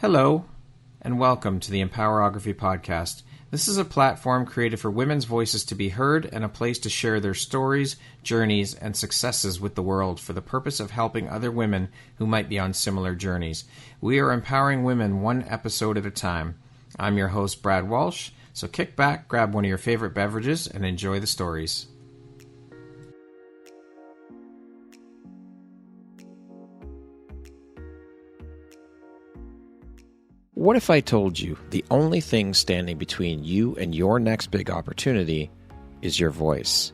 Hello, and welcome to the Empowerography Podcast. This is a platform created for women's voices to be heard and a place to share their stories, journeys, and successes with the world for the purpose of helping other women who might be on similar journeys. We are empowering women one episode at a time. I'm your host, Brad Walsh, so kick back, grab one of your favorite beverages, and enjoy the stories. What if I told you the only thing standing between you and your next big opportunity is your voice?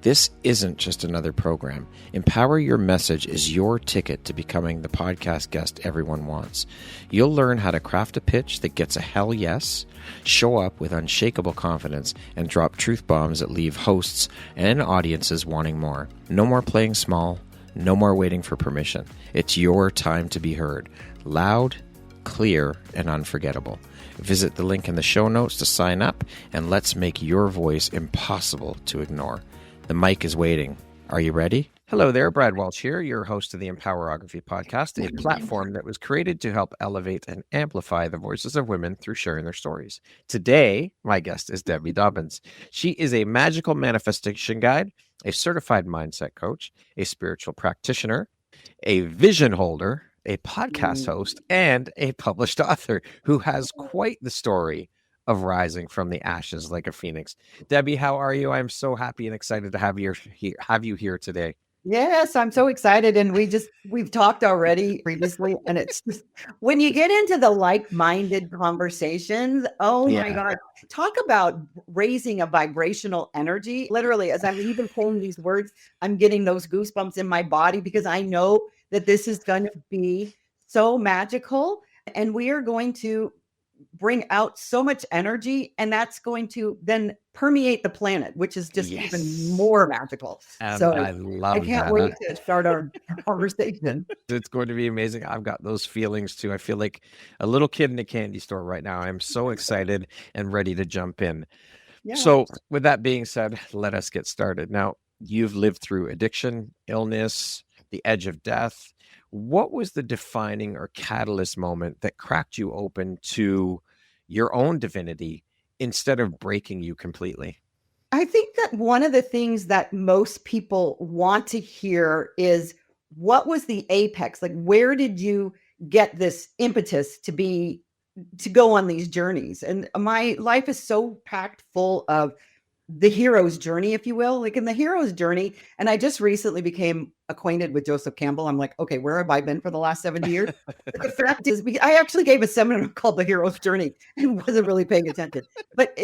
This isn't just another program. Empower Your Message is your ticket to becoming the podcast guest everyone wants. You'll learn how to craft a pitch that gets a hell yes, show up with unshakable confidence, and drop truth bombs that leave hosts and audiences wanting more. No more playing small. No more waiting for permission. It's your time to be heard. Loud, clear, and unforgettable. Visit the link in the show notes to sign up, and let's make your voice impossible to ignore. The mic is waiting. Are you ready? Hello there, Brad Walsh here, your host of the Empowerography Podcast, a platform that was created to help elevate and amplify the voices of women through sharing their stories. Today, my guest is Debbie Dobbins. She is a magical manifestation guide, a certified mindset coach, a spiritual practitioner, a vision holder, a podcast host, and a published author who has quite the story of rising from the ashes like a phoenix. Debbie, how are you? I'm so happy and excited to have you here today. Yes, I'm so excited. And we've talked already previously. And it's just, when you get into the like-minded conversations, my God, talk about raising a vibrational energy. Literally, as I'm even pulling these words, I'm getting those goosebumps in my body because I know that this is going to be so magical. And we are going to bring out so much energy, and that's going to then permeate the planet, which is just even more magical. So I can't wait to start our conversation. It's going to be amazing. I've got those feelings too. I feel like a little kid in a candy store right now. I'm so excited and ready to jump in. Yeah. So with that being said, let us get started. Now, you've lived through addiction, illness, the edge of death. What was the defining or catalyst moment that cracked you open to your own divinity instead of breaking you completely? I think that one of the things that most people want to hear is, what was the apex? Like, where did you get this impetus to go on these journeys? And my life is so packed full of the hero's journey, if you will, like in the hero's journey. And I just recently became acquainted with Joseph Campbell. I'm like, okay, where have I been for the last 70 years? But the fact is, I actually gave a seminar called The Hero's Journey and wasn't really paying attention. But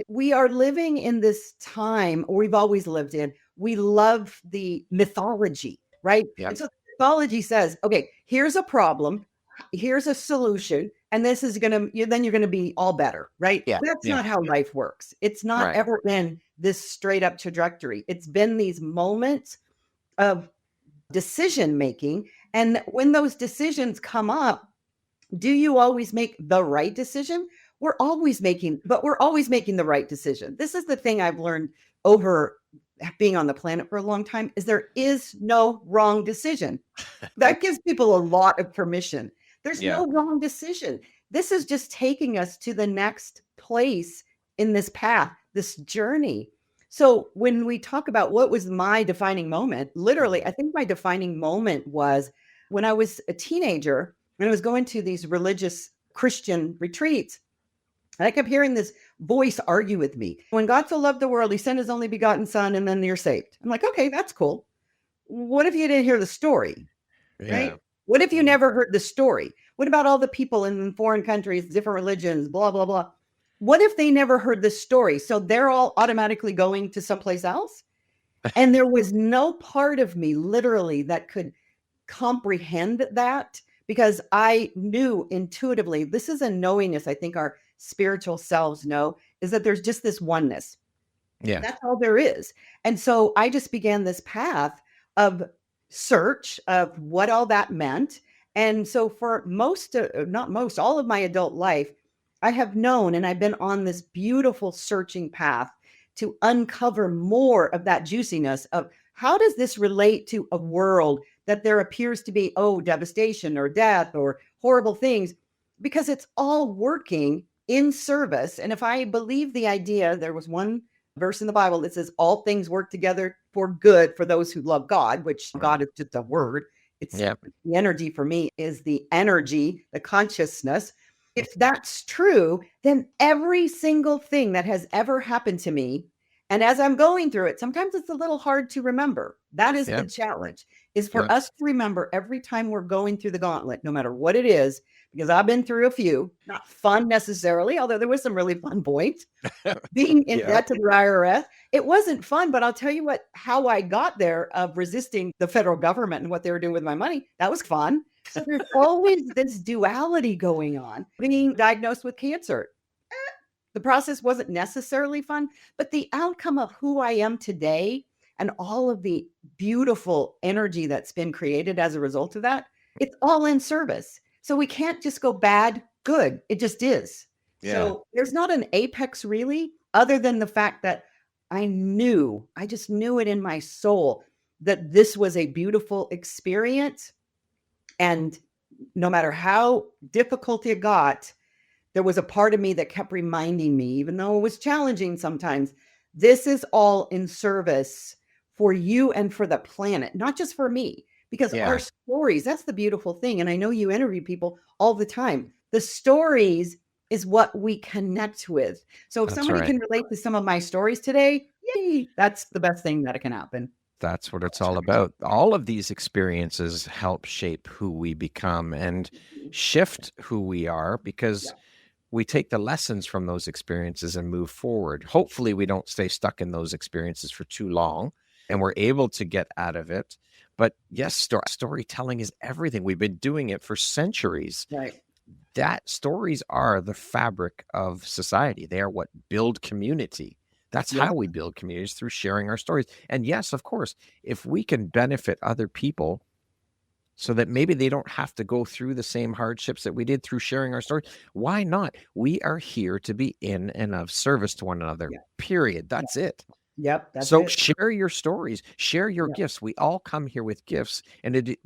we are living in this time, or we've always lived in. We love the mythology, right? Yep. And so mythology says, okay, here's a problem, here's a solution, and this is then you're going to be all better, right? Yeah. That's not how life works. It's not ever been this straight up trajectory. It's been these moments of decision making. And when those decisions come up, do you always make the right decision? We're always making the right decision. This is the thing I've learned over being on the planet for a long time, is there is no wrong decision. That gives people a lot of permission. There's no wrong decision. This is just taking us to the next place in this path, this journey. So when we talk about what was my defining moment, literally, I think my defining moment was when I was a teenager and I was going to these religious Christian retreats. And I kept hearing this voice argue with me. When God so loved the world, he sent his only begotten son, and then you're saved. I'm like, okay, that's cool. What if you didn't hear the story? Right? What if you never heard the story? What about all the people in foreign countries, different religions, blah, blah, blah? What if they never heard the story? So they're all automatically going to someplace else? And there was no part of me literally that could comprehend that, because I knew intuitively, this is a knowingness I think our spiritual selves know, is that there's just this oneness. Yeah. That's all there is. And so I just began this path of search of what all that meant. And so for all of my adult life, I have known, and I've been on this beautiful searching path to uncover more of that juiciness of how does this relate to a world that there appears to be, devastation or death or horrible things. because it's all working in service. And if I believe the idea, there was one verse in the Bible that says all things work together for good for those who love God, which God is just a word. It's the energy for me is the energy, the consciousness. If that's true, then every single thing that has ever happened to me, and as I'm going through it, sometimes it's a little hard to remember. That is the challenge, is for us to remember every time we're going through the gauntlet, no matter what it is, because I've been through a few, not fun necessarily, although there was some really fun points. Being in debt to the IRS, it wasn't fun, but I'll tell you what, how I got there of resisting the federal government and what they were doing with my money, that was fun. So there's always this duality going on. Being diagnosed with cancer, the process wasn't necessarily fun, but the outcome of who I am today and all of the beautiful energy that's been created as a result of that, it's all in service. So we can't just go bad, good. It just is. Yeah. So there's not an apex really, other than the fact that I just knew it in my soul that this was a beautiful experience. And no matter how difficult it got, there was a part of me that kept reminding me, even though it was challenging sometimes, this is all in service for you and for the planet, not just for me, because our stories, that's the beautiful thing. And I know you interview people all the time. The stories is what we connect with. So if somebody can relate to some of my stories today, yay, that's the best thing that can happen. That's what it's all about. All of these experiences help shape who we become and shift who we are, because we take the lessons from those experiences and move forward. Hopefully we don't stay stuck in those experiences for too long and we're able to get out of it. But yes, storytelling is everything. We've been doing it for centuries. Right. That stories are the fabric of society. They are what build community. That's how we build communities, through sharing our stories. And yes, of course, if we can benefit other people so that maybe they don't have to go through the same hardships that we did through sharing our story, why not? We are here to be in and of service to one another, period. That's it. Yep. That's so it. Share your stories, share your gifts. We all come here with gifts, and it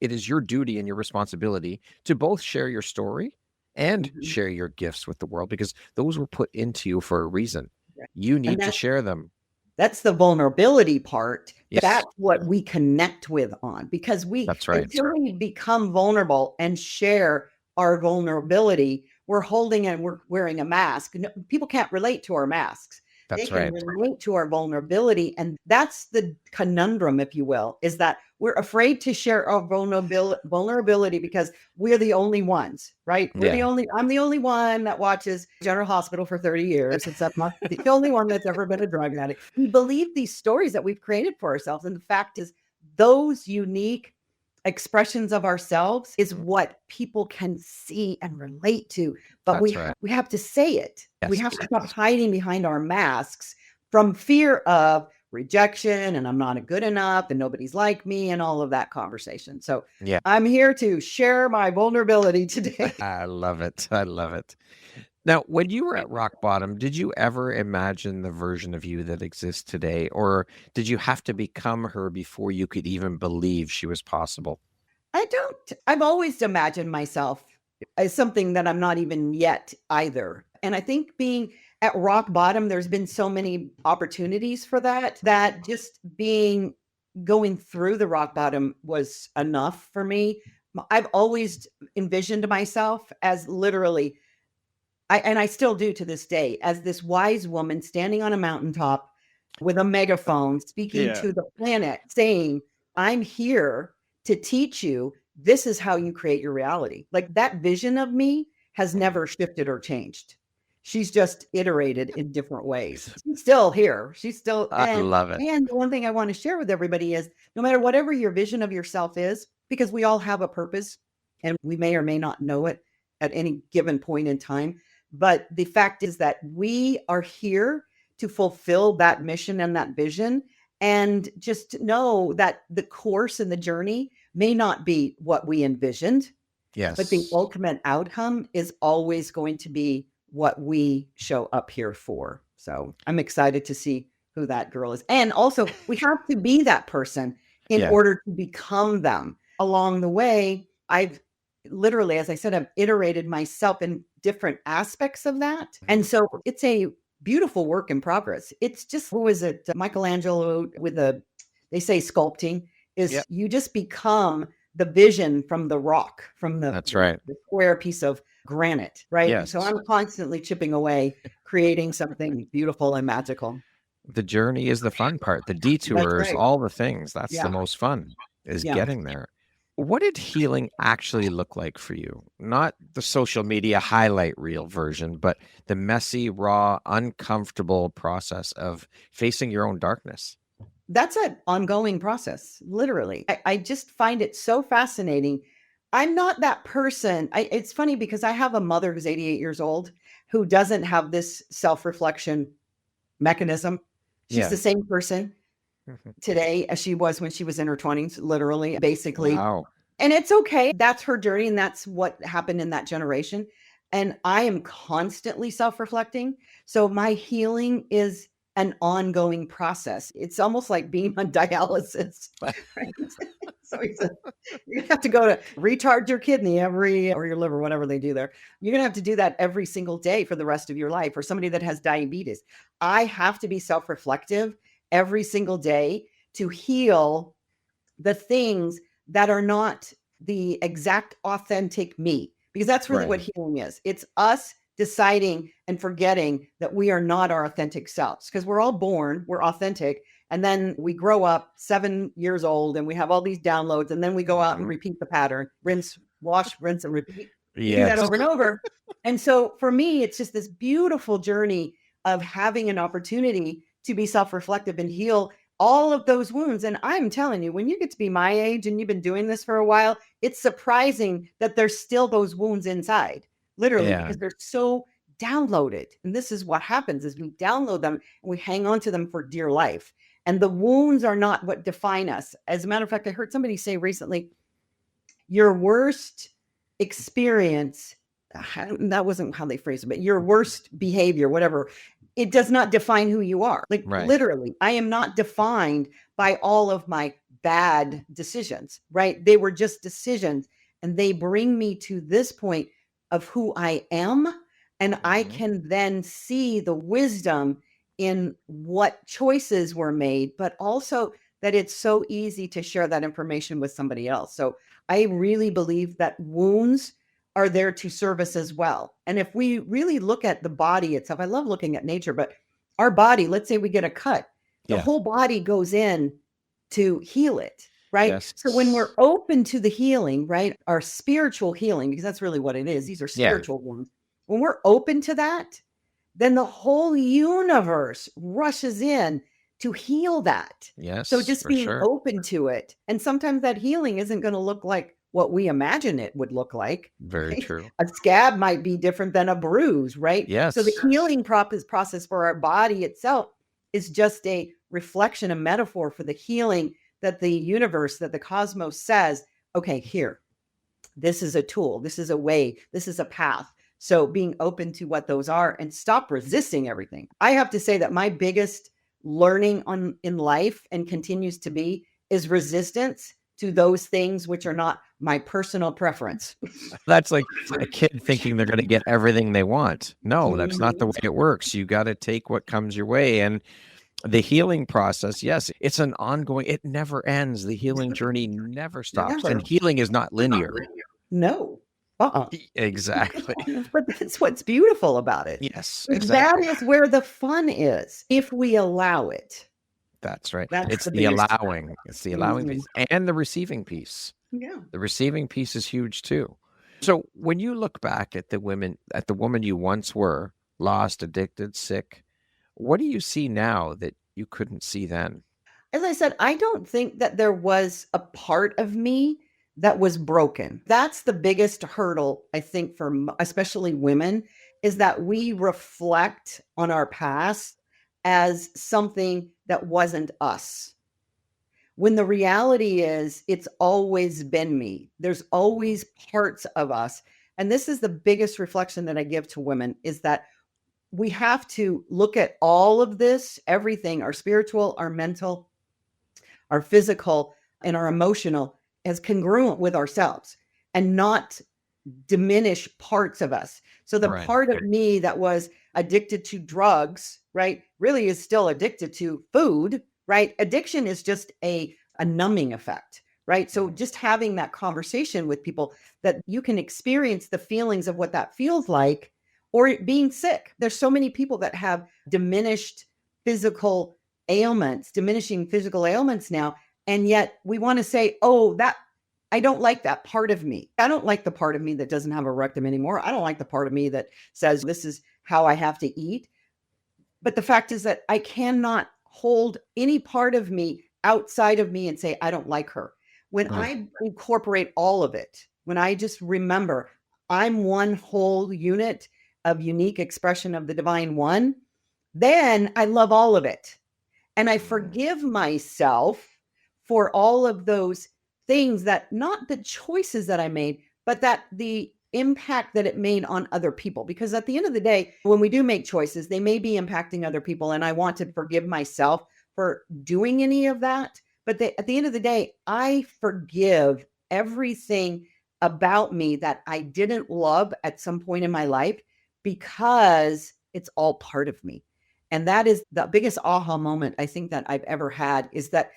is your duty and your responsibility to both share your story and share your gifts with the world, because those were put into you for a reason. You need to share them. That's the vulnerability part. Yes. That's what we connect with on, because until we become vulnerable and share our vulnerability, we're holding and we're wearing a mask. No, people can't relate to our masks. They can relate to our vulnerability. And that's the conundrum, if you will, is that we're afraid to share our vulnerability because we're the only ones, right? I'm the only one that watches General Hospital for 30 years. I'm the only one that's ever been a drug addict. We believe these stories that we've created for ourselves. And the fact is, those unique expressions of ourselves is what people can see and relate to. But we have to say it. Yes. We have to stop hiding behind our masks from fear of rejection and I'm not good enough and nobody's like me and all of that conversation. So I'm here to share my vulnerability today. I love it. I love it. Now, when you were at rock bottom, did you ever imagine the version of you that exists today? Or did you have to become her before you could even believe she was possible? I've always imagined myself as something that I'm not even yet either. And I think being at rock bottom, there's been so many opportunities for that just going through the rock bottom was enough for me. I've always envisioned myself as literally, and I still do to this day, as this wise woman standing on a mountaintop with a megaphone, speaking to the planet, saying, I'm here to teach you, this is how you create your reality. Like, that vision of me has never shifted or changed. She's just iterated in different ways. She's still here. She's still, I love it. And the one thing I want to share with everybody is, no matter whatever your vision of yourself is, because we all have a purpose and we may or may not know it at any given point in time. But the fact is that we are here to fulfill that mission and that vision. And just know that the course and the journey may not be what we envisioned. Yes. But the ultimate outcome is always going to be what we show up here for. So I'm excited to see who that girl is. And also, we have to be that person in order to become them. Along the way, I've literally, as I said, I've iterated myself in different aspects of that. And so it's a beautiful work in progress. It's just, who is it? Michelangelo with they say sculpting is Yep. you just become the vision from the rock, from That's right. the square piece of granite, right? Yes. So I'm constantly chipping away, creating something beautiful and magical. The journey is the fun part. The detours, right. all the things. That's Yeah. the most fun, is Yeah. getting there. What did healing actually look like for you? Not the social media highlight reel version, but the messy, raw, uncomfortable process of facing your own darkness. That's an ongoing process, literally. I just find it so fascinating. I'm not that person. It's funny because I have a mother who's 88 years old who doesn't have this self-reflection mechanism. She's Yeah. the same person today as she was when she was in her 20s, literally, basically. Wow. And it's okay. That's her journey. And that's what happened in that generation. And I am constantly self-reflecting. So my healing is an ongoing process. It's almost like being on dialysis. Right? So he said, you have to go to recharge your kidney or your liver, whatever they do there. You're going to have to do that every single day for the rest of your life. For somebody that has diabetes, I have to be self-reflective every single day to heal the things that are not the exact authentic me, because that's really what healing is. It's us deciding and forgetting that we are not our authentic selves, because we're all born, we're authentic. And then we grow up 7 years old and we have all these downloads. And then we go out and repeat the pattern, rinse, wash, rinse, and repeat. You do that over and over. And so for me, it's just this beautiful journey of having an opportunity to be self-reflective and heal all of those wounds. And I'm telling you, when you get to be my age and you've been doing this for a while, it's surprising that there's still those wounds inside, literally, because they're so downloaded. And this is what happens is we download them and we hang on to them for dear life. And the wounds are not what define us. As a matter of fact, I heard somebody say recently, your worst experience, that wasn't how they phrased it, but your worst behavior, whatever, it does not define who you are. Like literally, I am not defined by all of my bad decisions, right? They were just decisions and they bring me to this point of who I am. And I can then see the wisdom in what choices were made, but also that it's so easy to share that information with somebody else. So I really believe that wounds are there to serve us as well. And if we really look at the body itself, I love looking at nature, but our body, let's say we get a cut, the whole body goes in to heal it, right? Yes. So when we're open to the healing, right, our spiritual healing, because that's really what it is. These are spiritual wounds. When we're open to that, then the whole universe rushes in to heal that. Yes. So just being open to it. And sometimes that healing isn't going to look like what we imagine it would look like. Very true. A scab might be different than a bruise, right? Yes. So the healing process for our body itself is just a reflection, a metaphor for the healing that the universe, that the cosmos says, okay, here, this is a tool, this is a way, this is a path. So being open to what those are and stop resisting everything. I have to say that my biggest learning in life, and continues to be, is resistance to those things which are not my personal preference. That's like a kid thinking they're going to get everything they want. No, that's not the way it works. You got to take what comes your way. And the healing process, yes, it's an ongoing, it never ends. The healing journey never stops. Never. And healing is not linear. No. Exactly. But that's what's beautiful about it. Yes, exactly. That is where the fun is, if we allow it. That's right. That's it's the allowing. It's the allowing piece and the receiving piece. Yeah. The receiving piece is huge too. So when you look back at the woman you once were, lost, addicted, sick, what do you see now that you couldn't see then? As I said, I don't think that there was a part of me that was broken. That's the biggest hurdle, I think, for especially women, is that we reflect on our past as something that wasn't us. When the reality is, it's always been me. There's always parts of us. And this is the biggest reflection that I give to women, is that we have to look at all of this, everything, our spiritual, our mental, our physical, and our emotional, as congruent with ourselves, and not diminish parts of us. So the Right. part of me that was addicted to drugs, right, really is still addicted to food, right? Addiction is just a numbing effect, right? So just having that conversation with people that you can experience the feelings of what that feels like, or it being sick. There's so many people that have diminished physical ailments, diminishing physical ailments now. And yet we want to say, oh, that I don't like that part of me. I don't like the part of me that doesn't have a rectum anymore. I don't like the part of me that says this is how I have to eat. But the fact is that I cannot hold any part of me outside of me and say, I don't like her. When I incorporate all of it, when I just remember I'm one whole unit of unique expression of the divine one, then I love all of it. And I forgive myself for all of those things that, not the choices that I made, but that the impact that it made on other people. Because at the end of the day, when we do make choices, they may be impacting other people. And I want to forgive myself for doing any of that. But at the end of the day, I forgive everything about me that I didn't love at some point in my life, because it's all part of me. And that is the biggest aha moment I think that I've ever had, is that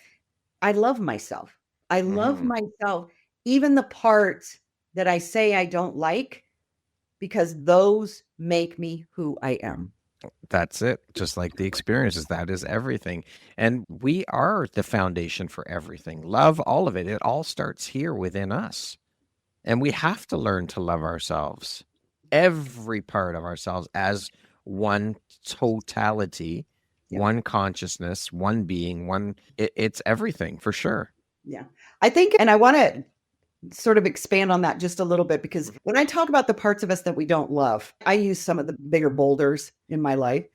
I love myself. I love myself, even the parts that I say I don't like, because those make me who I am. That's it. Just like the experiences, that is everything. And we are the foundation for everything. Love, all of it. It all starts here within us. And we have to learn to love ourselves, every part of ourselves, as one totality, one consciousness, one being, it's everything for sure. Yeah. I think, and I want to sort of expand on that just a little bit, because when I talk about the parts of us that we don't love, I use some of the bigger boulders in my life.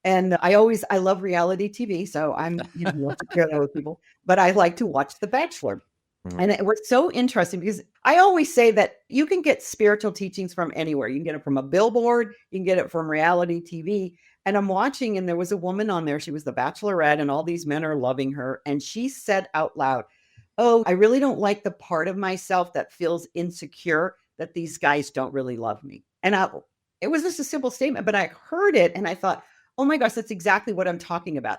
And I love reality TV. So I'm, love to share that with people, but I like to watch The Bachelor. And it was so interesting, because I always say that you can get spiritual teachings from anywhere. You can get it from a billboard, you can get it from reality TV. And I'm watching, and there was a woman on there. She was the bachelorette, and all these men are loving her. And she said out loud, oh, I really don't like the part of myself that feels insecure that these guys don't really love me. And it was just a simple statement, but I heard it and I thought, oh my gosh, that's exactly what I'm talking about.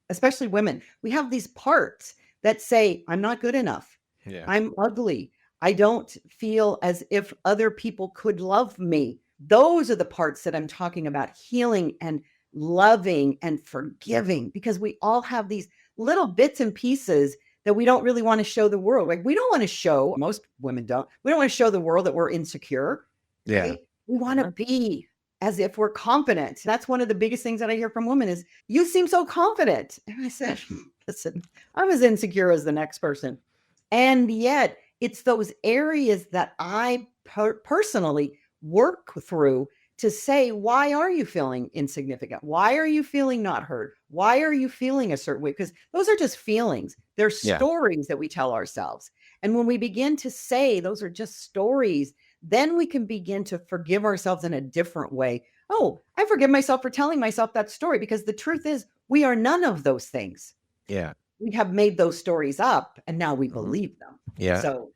Especially women, we have these parts that say, I'm not good enough. Yeah. I'm ugly. I don't feel as if other people could love me. Those are the parts that I'm talking about, healing and loving and forgiving, because we all have these little bits and pieces that we don't really want to show the world. Like, we don't want to show, most women don't, we don't want to show the world that we're insecure. Yeah. Right? We want to be as if we're confident. That's one of the biggest things that I hear from women is, you seem so confident. And I said, listen, I'm as insecure as the next person. And yet it's those areas that I personally work through to say, why are you feeling insignificant? Why are you feeling not heard? Why are you feeling a certain way? Because those are just feelings. They're stories that we tell ourselves. And when we begin to say those are just stories, then we can begin to forgive ourselves in a different way. Oh, I forgive myself for telling myself that story, because the truth is, we are none of those things. Yeah. We have made those stories up, and now we believe them. Yeah. So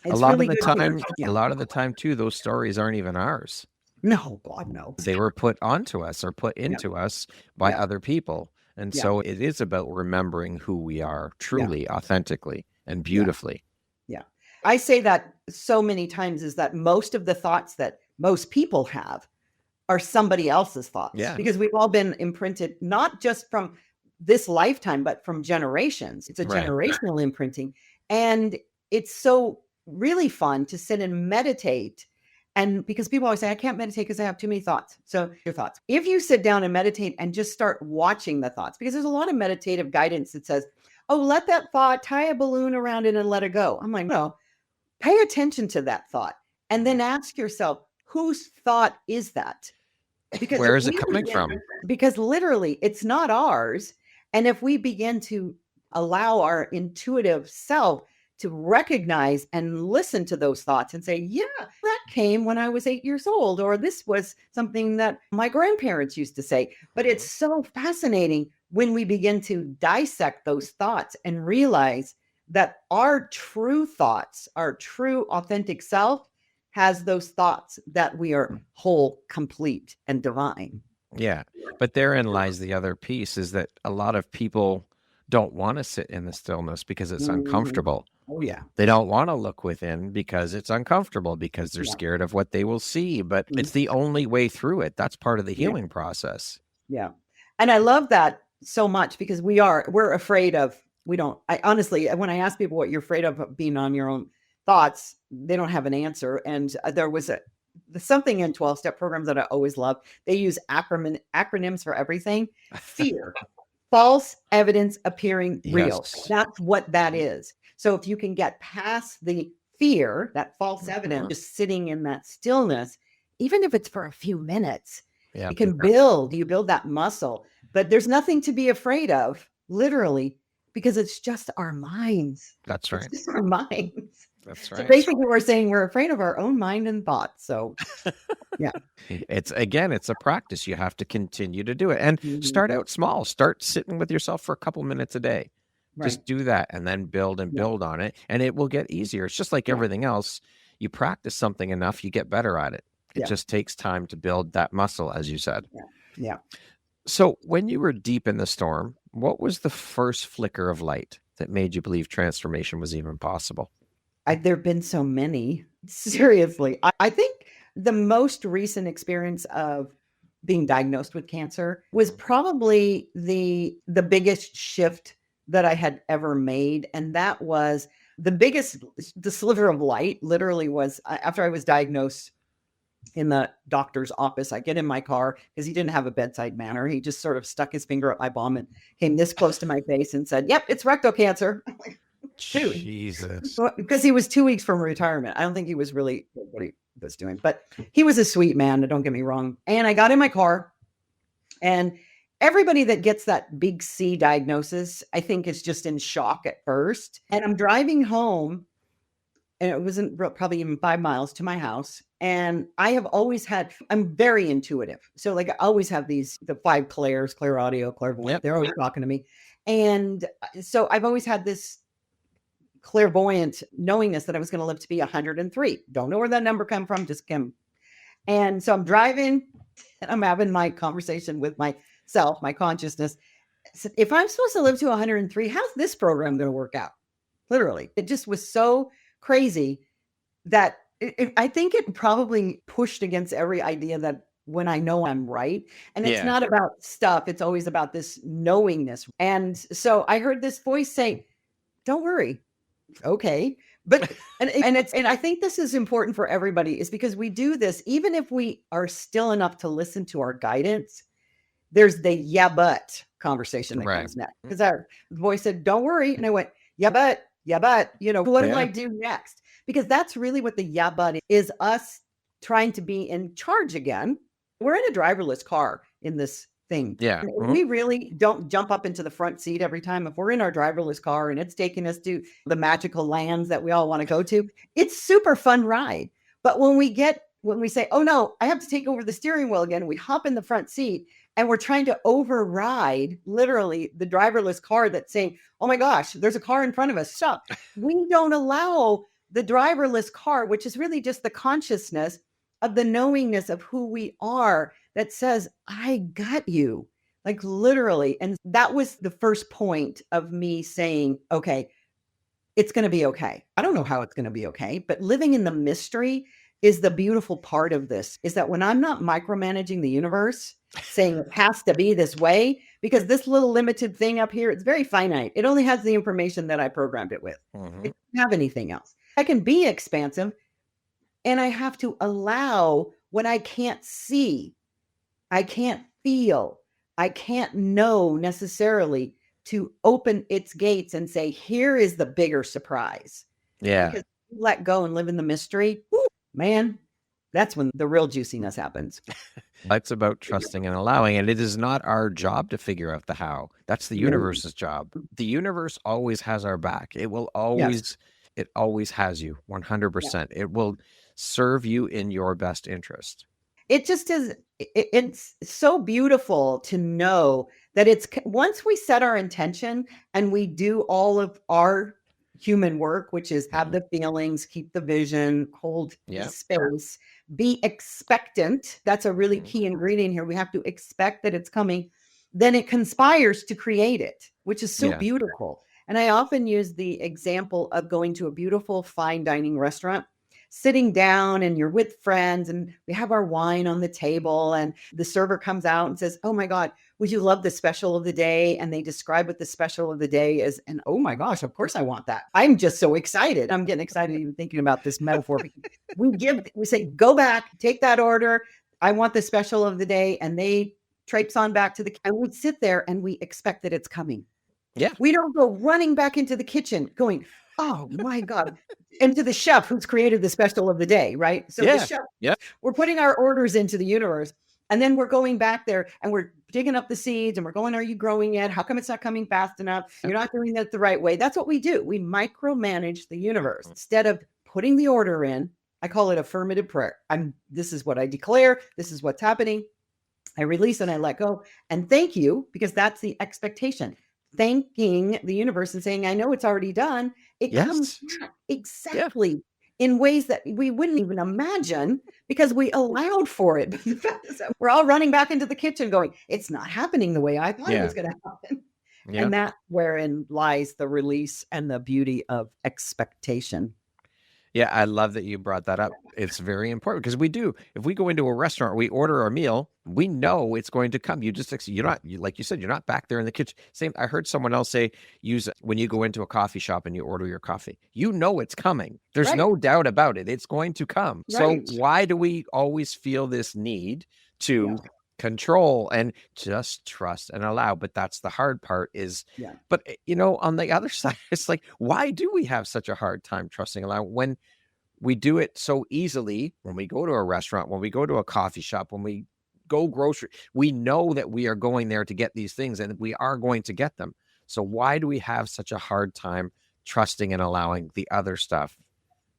it's a lot really of the time too, those stories aren't even ours. No, God, no. They were put onto us or put into us by other people. And so it is about remembering who we are truly, authentically, and beautifully. Yeah. I say that so many times, is that most of the thoughts that most people have are somebody else's thoughts. Yeah. Because we've all been imprinted, not just from this lifetime, but from generations. It's a generational imprinting. And it's so really fun to sit and meditate. And because people always say, I can't meditate because I have too many thoughts. So your thoughts. If you sit down and meditate and just start watching the thoughts, because there's a lot of meditative guidance that says, oh, let that thought, tie a balloon around it and let it go. I'm like, no, pay attention to that thought. And then ask yourself, whose thought is that? Because where is it coming from? Because literally it's not ours. And if we begin to allow our intuitive self to recognize and listen to those thoughts and say, yeah, that came when I was 8 years old, or this was something that my grandparents used to say. But it's so fascinating when we begin to dissect those thoughts and realize that our true thoughts, our true authentic self, has those thoughts that we are whole, complete, and divine. Yeah. But therein lies the other piece, is that a lot of people don't want to sit in the stillness because it's uncomfortable. Oh, yeah. They don't want to look within because it's uncomfortable, because they're scared of what they will see. But it's the only way through it. That's part of the healing process. Yeah. And I love that so much, because we're afraid of, I honestly, when I ask people what you're afraid of being on your own thoughts, they don't have an answer. And there was something in 12-step programs that I always love. They use acronyms for everything. Fear, false evidence appearing real. That's what that is. So if you can get past the fear, that false evidence, just sitting in that stillness, even if it's for a few minutes, you can build that muscle. But there's nothing to be afraid of, literally, because it's just our minds. That's right. It's just our minds. That's right. So basically, we're saying we're afraid of our own mind and thoughts. So, yeah. It's a practice. You have to continue to do it, and start out small. Start sitting with yourself for a couple minutes a day. Right. Just do that, and then build on it, and it will get easier. It's just like everything else. You practice something enough, you get better at it. It just takes time to build that muscle, as you said. Yeah. So when you were deep in the storm, what was the first flicker of light that made you believe transformation was even possible? There have been so many. Seriously. I think the most recent experience of being diagnosed with cancer was probably the biggest shift that I had ever made. And that was the sliver of light literally was after I was diagnosed in the doctor's office. I get in my car because he didn't have a bedside manner. He just sort of stuck his finger up my bum and came this close to my face and said, "Yep, it's rectal cancer." I'm like, dude. Jesus. Because he was 2 weeks from retirement. I don't think he was really what he was doing, but he was a sweet man. Don't get me wrong. And I got in my car, and everybody that gets that big C diagnosis, I think, is just in shock at first. And I'm driving home, and it wasn't probably even 5 miles to my house. And I'm very intuitive. So like I always have the 5 clairs, clear audio, clairvoyant. They're always talking to me. And so I've always had this clairvoyant knowingness that I was going to live to be 103. Don't know where that number come from, just came. And so I'm driving, and I'm having my conversation with myself, my consciousness. I said, if I'm supposed to live to 103, how's this program going to work out? Literally. It just was so crazy that I think it probably pushed against every idea that when I know I'm right. And it's not about stuff. It's always about this knowingness. And so I heard this voice say, "Don't worry." Okay. But, and I think this is important for everybody, is because we do this, even if we are still enough to listen to our guidance, there's the "yeah, but" conversation that comes next. Because our voice said, "Don't worry." And I went, "Yeah, but, what do I do next?" Because that's really what the "yeah, but" is, us trying to be in charge again. We're in a driverless car in this thing. Yeah. We really don't jump up into the front seat every time. If we're in our driverless car and it's taking us to the magical lands that we all want to go to, it's super fun ride. But when we say, "Oh no, I have to take over the steering wheel again," we hop in the front seat and we're trying to override literally the driverless car that's saying, "Oh my gosh, there's a car in front of us, stop." We don't allow the driverless car, which is really just the consciousness of the knowingness of who we are, that says, "I got you," like literally. And that was the first point of me saying, okay, it's going to be okay. I don't know how it's going to be okay, but living in the mystery is the beautiful part of this, is that when I'm not micromanaging the universe, saying it has to be this way, because this little limited thing up here, it's very finite. It only has the information that I programmed it with. It doesn't have anything else. I can be expansive, and I have to allow what I can't see, I can't feel, I can't know necessarily, to open its gates and say, here is the bigger surprise. Yeah. Because you let go and live in the mystery, man, that's when the real juiciness happens. It's about trusting and allowing. And it is not our job to figure out the how. That's the universe's job. The universe always has our back. It will always, it always has you 100%. It will serve you in your best interest. It just is. It's so beautiful to know that it's, once we set our intention and we do all of our human work, which is have the feelings, keep the vision, hold the space, be expectant. That's a really key ingredient here. We have to expect that it's coming. Then it conspires to create it, which is so beautiful. And I often use the example of going to a beautiful fine dining restaurant, sitting down, and you're with friends, and we have our wine on the table, and the server comes out and says, "Oh my God, would you love the special of the day?" And they describe what the special of the day is. And oh my gosh, of course I want that. I'm just so excited. I'm getting excited even thinking about this metaphor. We say, "Go back, take that order. I want the special of the day." And they traipse on back to and we sit there and we expect that it's coming. Yeah. We don't go running back into the kitchen going, "Oh my God," and to the chef who's created the special of the day, right? So the chef, we're putting our orders into the universe, and then we're going back there and we're digging up the seeds and we're going, "Are you growing yet? How come it's not coming fast enough? You're not doing that the right way." That's what we do. We micromanage the universe instead of putting the order in. I call it affirmative prayer. This is what I declare. This is what's happening. I release and I let go. And thank you, because that's the expectation. Thanking the universe and saying, "I know it's already done." It comes back exactly in ways that we wouldn't even imagine because we allowed for it. But the fact is that we're all running back into the kitchen going, "It's not happening the way I thought it was going to happen." And that's wherein lies the release and the beauty of expectation. Yeah, I love that you brought that up. It's very important because if we go into a restaurant, we order our meal, we know it's going to come. Like you said, you're not back there in the kitchen. Same, I heard someone else say, when you go into a coffee shop and you order your coffee, you know it's coming. There's no doubt about it. It's going to come. Right. So why do we always feel this need to control and just trust and allow? But that's the hard part but on the other side, it's like, why do we have such a hard time trusting allow when we do it so easily? When we go to a restaurant, when we go to a coffee shop, when we go grocery, we know that we are going there to get these things and we are going to get them. So why do we have such a hard time trusting and allowing the other stuff?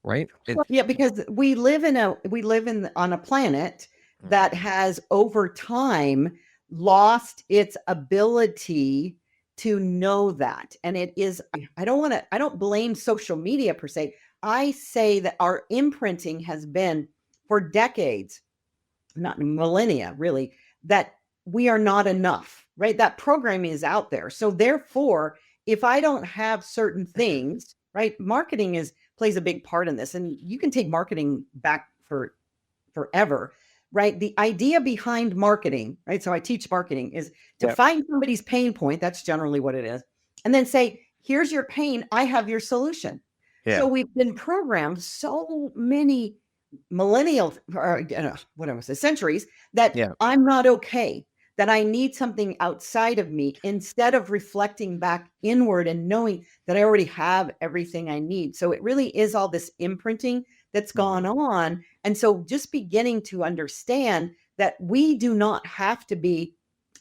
Right? Because we live on a planet that has over time lost its ability to know that. And it is, I don't blame social media per se. I say that our imprinting has been for decades, not millennia really, that we are not enough, right? That programming is out there. So therefore, if I don't have certain things, right? Marketing plays a big part in this. And you can take marketing back for forever. Right? The idea behind marketing, right? So I teach marketing is to find somebody's pain point. That's generally what it is. And then say, "Here's your pain. I have your solution." So we've been programmed so many centuries that I'm not okay, that I need something outside of me instead of reflecting back inward and knowing that I already have everything I need. So it really is all this imprinting that's gone on. And so just beginning to understand that we do not have to be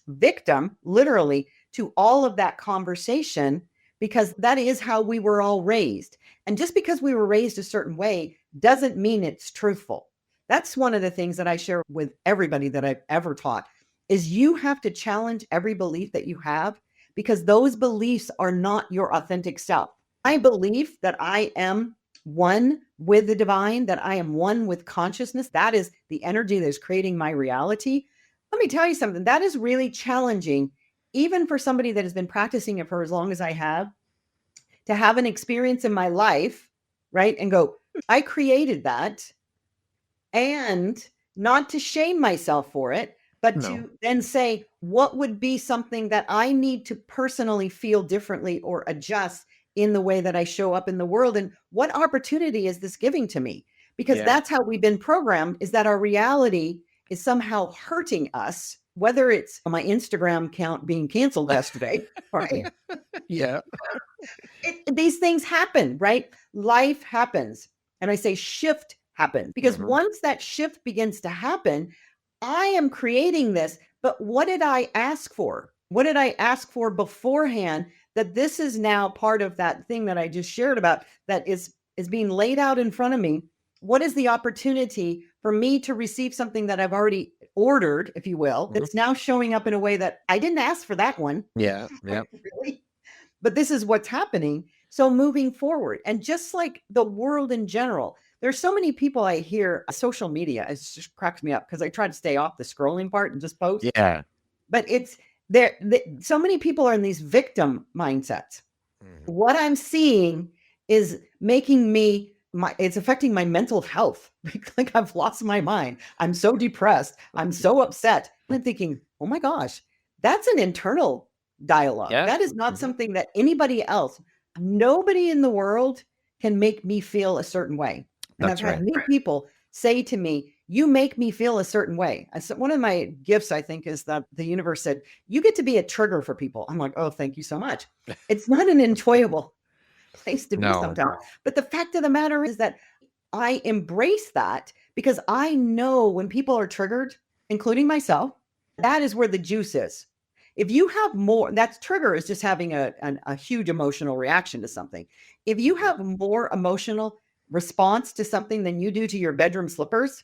victim, literally, to all of that conversation, because that is how we were all raised. And just because we were raised a certain way doesn't mean it's truthful. That's one of the things that I share with everybody that I've ever taught is you have to challenge every belief that you have, because those beliefs are not your authentic self. I believe that I am one with the divine, that I am one with consciousness. That is the energy that is creating my reality. Let me tell you something. That is really challenging, even for somebody that has been practicing it for as long as I have, to have an experience in my life, right? And go, "I created that," and not to shame myself for it, but to then say, what would be something that I need to personally feel differently or adjust in the way that I show up in the world? And what opportunity is this giving to me? Because that's how we've been programmed, is that our reality is somehow hurting us, whether it's my Instagram account being canceled yesterday, right? These things happen, right? Life happens. And I say shift happens, because once that shift begins to happen, I am creating this. But what did I ask for? What did I ask for beforehand? That this is now part of that thing that I just shared about, that is being laid out in front of me. What is the opportunity for me to receive something that I've already ordered, if you will, that's now showing up in a way that I didn't ask for that one. Really? But this is what's happening. So moving forward, and just like the world in general, there's so many people I hear social media, it just cracks me up because I try to stay off the scrolling part and just post. Yeah. But it's there. So many people are in these victim mindsets. What I'm seeing is making me it's affecting my mental health. Like I've lost my mind. I'm so depressed. I'm so upset. I'm thinking, oh my gosh, that's an internal dialogue. Yeah. That is not something that anybody else, nobody in the world can make me feel a certain way. And That's I've had right. many people say to me, you make me feel a certain way. I said, one of my gifts, I think, is that the universe said, you get to be a trigger for people. I'm like, oh, thank you so much. It's not an enjoyable place to be No. sometimes. But the fact of the matter is that I embrace that because I know when people are triggered, including myself, that is where the juice is. If you have more, that's trigger is just having a huge emotional reaction to something. If you have more emotional response to something than you do to your bedroom slippers,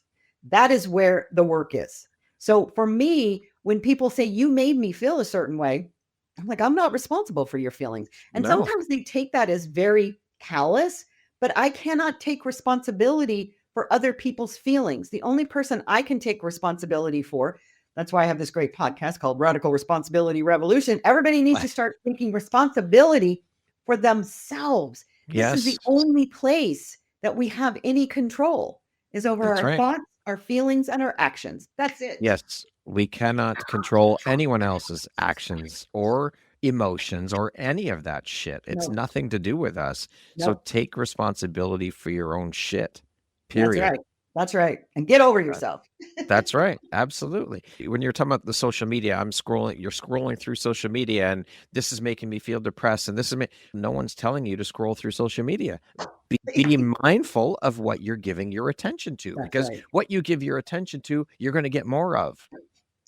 that is where the work is. So for me, when people say you made me feel a certain way, I'm like, I'm not responsible for your feelings. And No. sometimes they take that as very callous, but I cannot take responsibility for other people's feelings. The only person I can take responsibility for, that's why I have this great podcast called Radical Responsibility Revolution. Everybody needs to start taking responsibility for themselves. This is the Yes. only place that we have any control is over That's our right. thoughts, our feelings, and our actions. That's it. Yes. We cannot control anyone else's actions or emotions or any of that shit. It's No, nothing to do with us. So no, take responsibility for your own shit. that's Period. right. That's right. And get over yourself. That's right. Absolutely. When you're talking about the social media, you're scrolling through social media and this is making me feel depressed. And no one's telling you to scroll through social media. Be mindful of what you're giving your attention to, That's because right. what you give your attention to, you're going to get more of.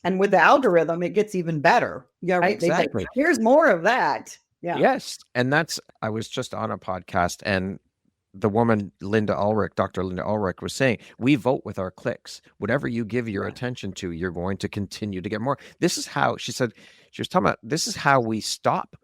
And with the algorithm, it gets even better. Yeah, right. They say, Exactly. here's more of that. Yeah. Yes. And I was just on a podcast and the woman, Dr. Linda Ulrich was saying, we vote with our clicks. Whatever you give your attention to, you're going to continue to get more. This is how, she was talking about, this is how we stop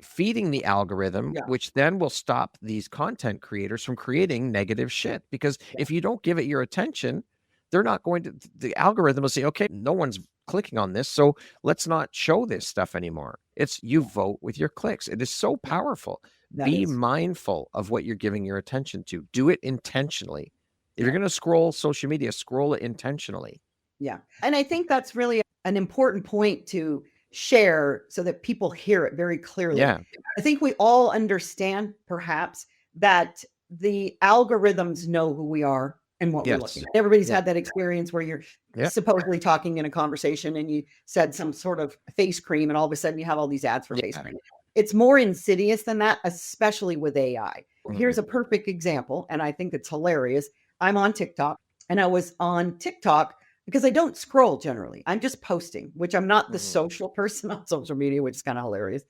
feeding the algorithm, which then will stop these content creators from creating negative shit. Because if you don't give it your attention, the algorithm will say, okay, no one's clicking on this, so let's not show this stuff anymore. It's you vote with your clicks. It is so powerful. Be mindful of what you're giving your attention to. Do it intentionally. If you're going to scroll social media, scroll it intentionally. Yeah. And I think that's really an important point to share so that people hear it very clearly. Yeah. I think we all understand perhaps that the algorithms know who we are and what we're looking at. Everybody's had that experience where you're supposedly talking in a conversation and you said some sort of face cream and all of a sudden you have all these ads for face cream. It's more insidious than that, especially with AI. Here's a perfect example, and I think it's hilarious. I'm on TikTok, and I was on TikTok because I don't scroll generally. I'm just posting, which I'm not the social person on social media, which is kind of hilarious.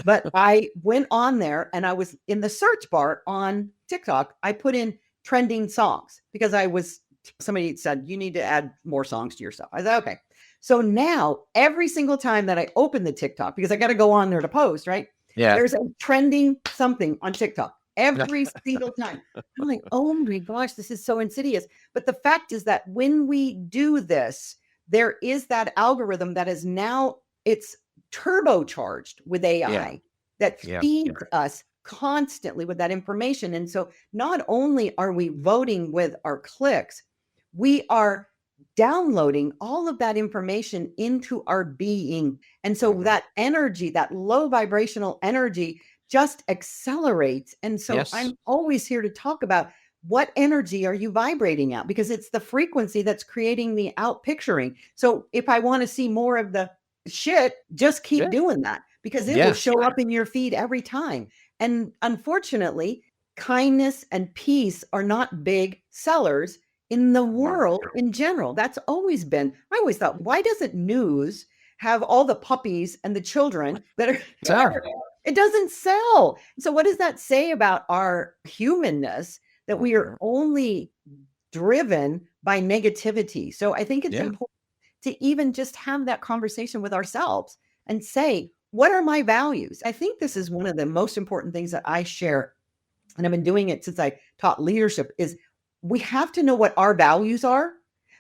But I went on there and I was in the search bar on TikTok. I put in trending songs because somebody said, you need to add more songs to your stuff. I said, okay. So now every single time that I open the TikTok, because I got to go on there to post, right? Yeah. There's a trending something on TikTok every single time. I'm like, oh my gosh, this is so insidious. But the fact is that when we do this, there is that algorithm that is now, it's turbocharged with AI that feeds us constantly with that information. And so not only are we voting with our clicks, we are downloading all of that information into our being. And so that energy, that low vibrational energy just accelerates. And so I'm always here to talk about what energy are you vibrating at? Because it's the frequency that's creating the out picturing. So if I want to see more of the shit, just keep doing that because it will show up in your feed every time. And unfortunately, kindness and peace are not big sellers in the world in general. That's always been, I always thought, why doesn't news have all the puppies and the children that are, it doesn't sell. So what does that say about our humanness, that we are only driven by negativity? So I think it's important to even just have that conversation with ourselves and say, what are my values? I think this is one of the most important things that I share, and I've been doing it since I taught leadership, is we have to know what our values are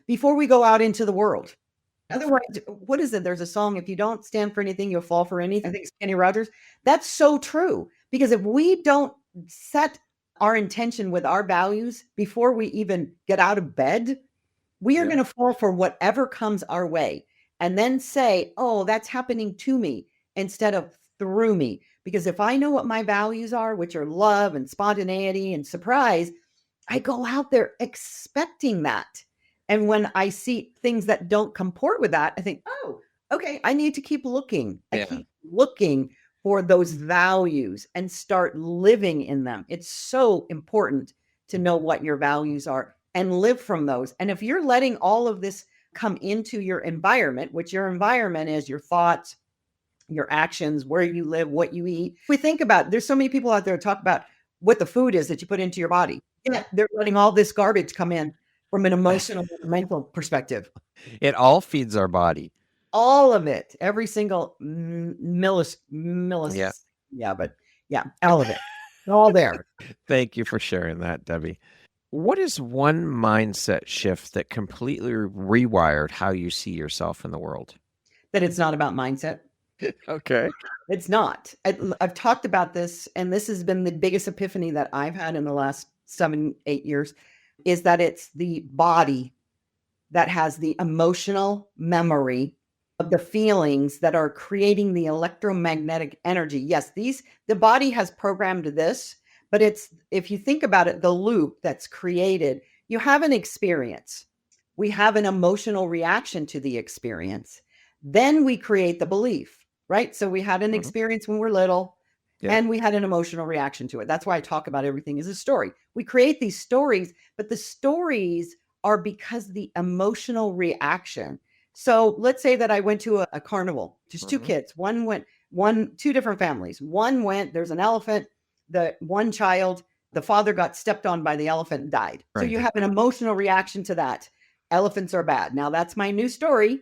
before we go out into the world. Otherwise, what is it? There's a song, if you don't stand for anything, you'll fall for anything. I think it's Kenny Rogers. That's so true. Because if we don't set our intention with our values before we even get out of bed, we are going to fall for whatever comes our way and then say, oh, that's happening to me instead of through me. Because if I know what my values are, which are love and spontaneity and surprise, I go out there expecting that. And when I see things that don't comport with that, I think, oh, okay, I need to keep looking. I keep looking for those values and start living in them. It's so important to know what your values are and live from those. And if you're letting all of this come into your environment, which your environment is your thoughts, your actions, where you live, what you eat. If we think about it, there's so many people out there who talk about what the food is that you put into your body. Yeah, they're letting all this garbage come in from an emotional, mental perspective. It all feeds our body. All of it, every single millis. Yeah, all of it, all there. Thank you for sharing that, Debbie. What is one mindset shift that completely rewired how you see yourself in the world? That it's not about mindset. Okay. It's not. I've talked about this, and this has been the biggest epiphany that I've had in the last 7-8 years, is that it's the body that has the emotional memory of the feelings that are creating the electromagnetic energy. Yes, the body has programmed this, but it's, if you think about it, the loop that's created, you have an experience. We have an emotional reaction to the experience. Then we create the belief, right? So we had an experience when we're little, and we had an emotional reaction to it. That's why I talk about everything as a story. We create these stories, but the stories are because the emotional reaction. So let's say that I went to a carnival, just two kids. Two different families. One went, there's an elephant. The one child, the father got stepped on by the elephant and died. Right. So you have an emotional reaction to that. Elephants are bad. Now that's my new story.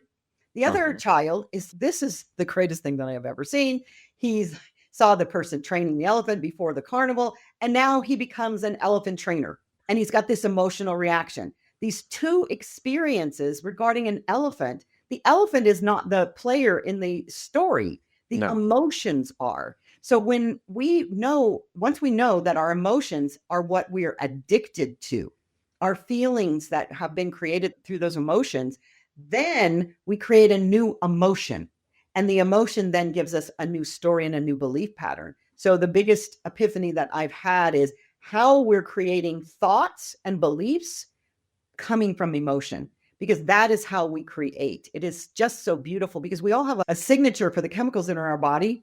The other child this is the greatest thing that I have ever seen. He's saw the person training the elephant before the carnival, and now he becomes an elephant trainer. And he's got this emotional reaction. These two experiences regarding an elephant, the elephant is not the player in the story. The emotions are. So once we know that our emotions are what we are addicted to, our feelings that have been created through those emotions, then we create a new emotion. And the emotion then gives us a new story and a new belief pattern. So the biggest epiphany that I've had is how we're creating thoughts and beliefs coming from emotion, because that is how we create. It is just so beautiful because we all have a signature for the chemicals in our body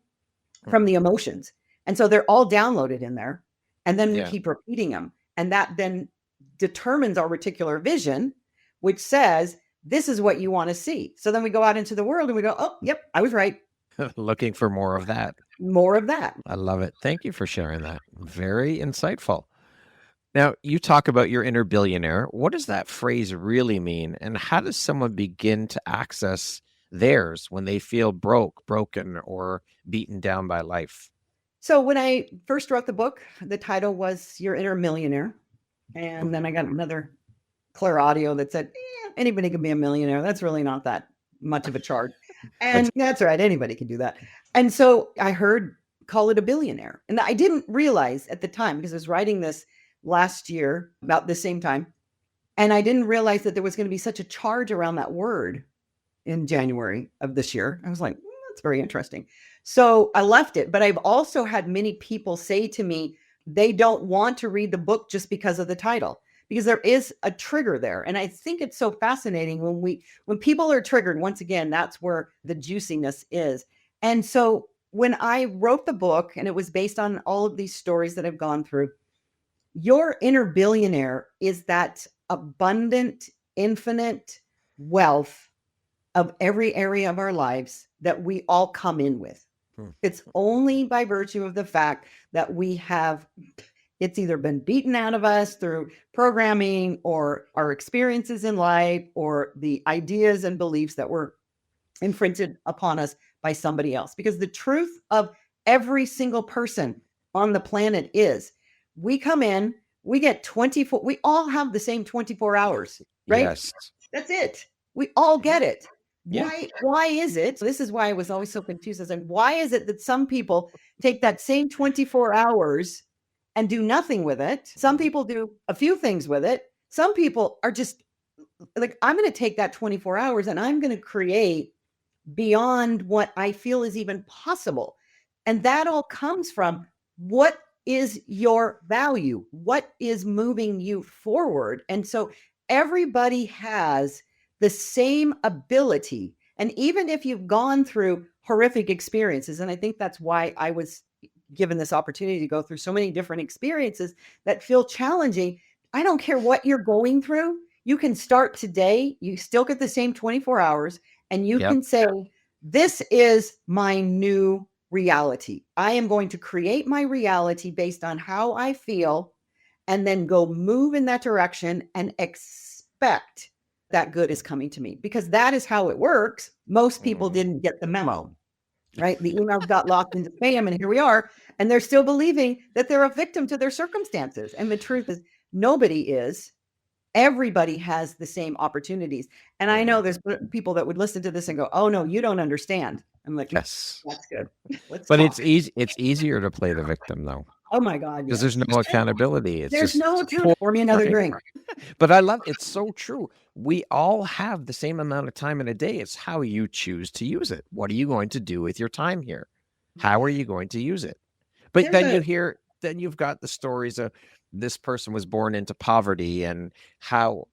from the emotions. And so they're all downloaded in there. And then we keep repeating them. And that then determines our reticular vision, which says, this is what you want to see. So then we go out into the world and we go, oh, yep, I was right. Looking for more of that. More of that. I love it. Thank you for sharing that. Very insightful. Now, you talk about your inner billionaire. What does that phrase really mean? And how does someone begin to access theirs when they feel broken, or beaten down by life? So when I first wrote the book, the title was Your Inner Millionaire. And then I got another clear audio that said, anybody can be a millionaire. That's really not that much of a charge. And that's right. Anybody can do that. And so I heard, call it a billionaire. And I didn't realize at the time, because I was writing this last year about the same time. And I didn't realize that there was going to be such a charge around that word in January of this year. I was like, that's very interesting. So I left it. But I've also had many people say to me, they don't want to read the book just because of the title, because there is a trigger there. And I think it's so fascinating when people are triggered, once again, that's where the juiciness is. And so when I wrote the book, and it was based on all of these stories that I've gone through, Your Inner Billionaire is that abundant, infinite wealth of every area of our lives that we all come in with. It's only by virtue of the fact that it's either been beaten out of us through programming or our experiences in life or the ideas and beliefs that were imprinted upon us by somebody else. Because the truth of every single person on the planet is we come in, we get 24, we all have the same 24 hours, right? Yes. That's it. We all get it. Yeah. Why is it? So this is why I was always so confused. I was like, why is it that some people take that same 24 hours and do nothing with it? Some people do a few things with it. Some people are just like, I'm going to take that 24 hours and I'm going to create beyond what I feel is even possible. And that all comes from what is your value? What is moving you forward? And so everybody has the same ability. And even if you've gone through horrific experiences, and I think that's why I was given this opportunity to go through so many different experiences that feel challenging. I don't care what you're going through. You can start today. You still get the same 24 hours and you can say, this is my new reality. I am going to create my reality based on how I feel and then go move in that direction and expect that good is coming to me, because that is how it works. Most people didn't get the memo, right? The emails got locked into spam and here we are. And they're still believing that they're a victim to their circumstances. And the truth is nobody is. Everybody has the same opportunities. And I know there's people that would listen to this and go, oh no, you don't understand. I'm like, yes, that's good. But it's easy. It's easier to play the victim though. Oh my God. Because there's no accountability. It's there's just no pour me another drink. But I love it's so true. We all have the same amount of time in a day. It's how you choose to use it. What are you going to do with your time here? How are you going to use it? But then you've got the stories of this person was born into poverty and how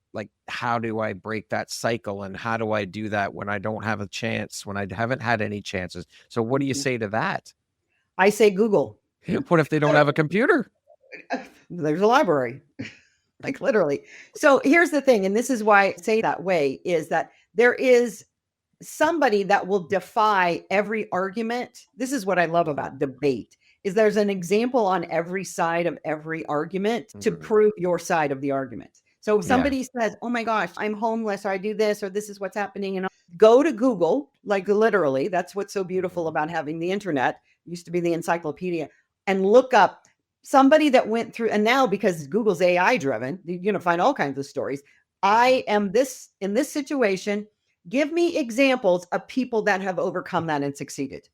do I break that cycle and how do I do that when I don't have a chance, when I haven't had any chances? So what do you say to that? I say Google. What if they don't have a computer? There's a library, like literally. So here's the thing, and this is why I say that way, is that there is somebody that will defy every argument. This is what I love about debate, is there's an example on every side of every argument to prove your side of the argument. So if somebody says, oh my gosh, I'm homeless, or I do this, or this is what's happening, and go to Google, like literally, that's what's so beautiful about having the internet, used to be the encyclopedia, and look up somebody that went through, and now because Google's AI driven, you're going to find all kinds of stories. I am in this situation. Give me examples of people that have overcome that and succeeded.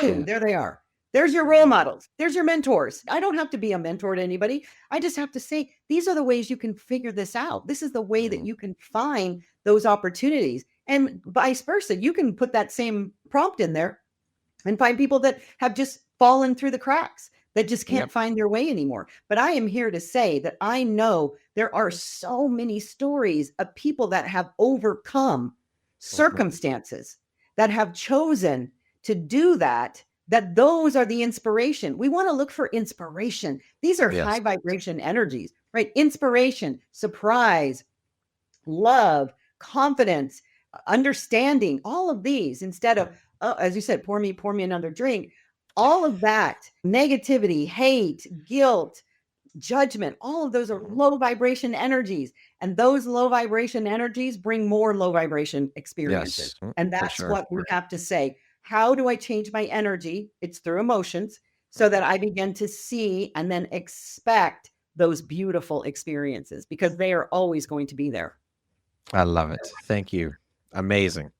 Boom, there they are. There's your role models. There's your mentors. I don't have to be a mentor to anybody. I just have to say, these are the ways you can figure this out. This is the way that you can find those opportunities. And vice versa, you can put that same prompt in there and find people that have just fallen through the cracks, that just can't find their way anymore. But I am here to say that I know there are so many stories of people that have overcome circumstances, that have chosen to do that those are the inspiration. We want to look for inspiration. These are high vibration energies, right? Inspiration, surprise, love, confidence, understanding, all of these, instead of, as you said, pour me another drink. All of that, negativity, hate, guilt, judgment, all of those are low vibration energies. And those low vibration energies bring more low vibration experiences. And that's what we have to say. How do I change my energy? It's through emotions, so that I begin to see and then expect those beautiful experiences, because they are always going to be there. I love it. Thank you. Amazing.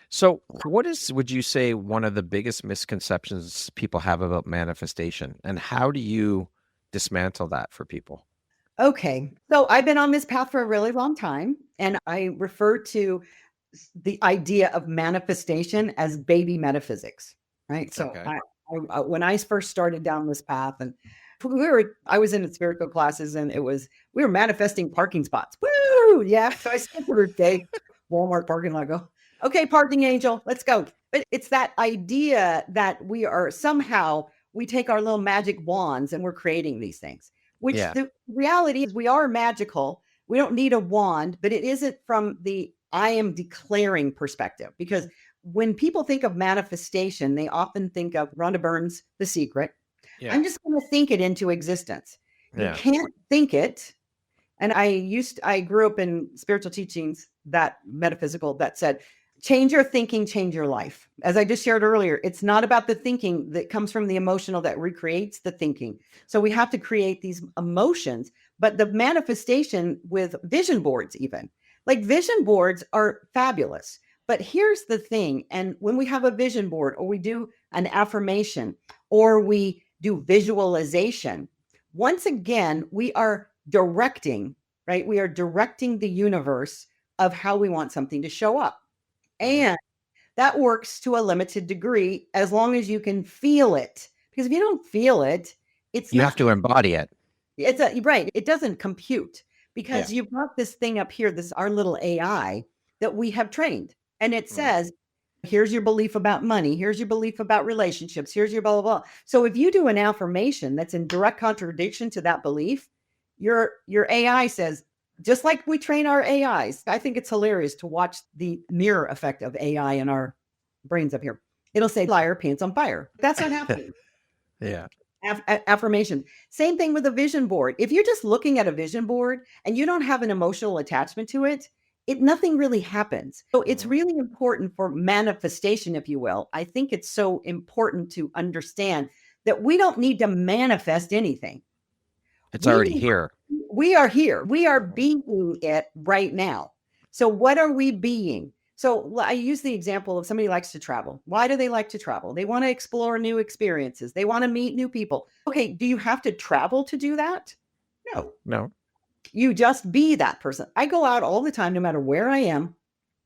So would you say one of the biggest misconceptions people have about manifestation, and how do you dismantle that for people? Okay. So I've been on this path for a really long time, and I refer to the idea of manifestation as baby metaphysics, right? So I when I first started down this path, and I was in spiritual classes, and we were manifesting parking spots. Woo! Yeah. So I spent the day Walmart parking lot, go, okay, parking angel, let's go. But it's that idea that we take our little magic wands and we're creating these things, which the reality is we are magical. We don't need a wand, but it isn't from the I am declaring perspective, because when people think of manifestation, they often think of Rhonda Byrne's The Secret. I'm just going to think it into existence. You can't think it. And I grew up in spiritual teachings that metaphysical that said, Change your thinking, change your life. As I just shared earlier, it's not about the thinking that comes from the emotional that recreates the thinking. So we have to create these emotions, but the manifestation with vision boards, even like vision boards are fabulous. But here's the thing. And when we have a vision board or we do an affirmation or we do visualization, once again, we are directing, right? We are directing the universe of how we want something to show up. And that works to a limited degree as long as you can feel it. Because if you don't feel it, you have to embody it. Right. It doesn't compute because you've got this thing up here, this our little AI that we have trained. And it says, here's your belief about money. Here's your belief about relationships. Here's your blah, blah, blah. So if you do an affirmation that's in direct contradiction to that belief, your AI says, just like we train our AIs. I think it's hilarious to watch the mirror effect of AI in our brains up here. It'll say liar, pants on fire. That's not happening. Yeah. Affirmation. Same thing with a vision board. If you're just looking at a vision board and you don't have an emotional attachment to it, nothing really happens. So it's really important for manifestation, if you will. I think it's so important to understand that we don't need to manifest anything. It's already here. We are here. We are being it right now. So what are we being? So I use the example of somebody likes to travel. Why do they like to travel? They want to explore new experiences. They want to meet new people. Okay, do you have to travel to do that? No. You just be that person. I go out all the time, no matter where I am,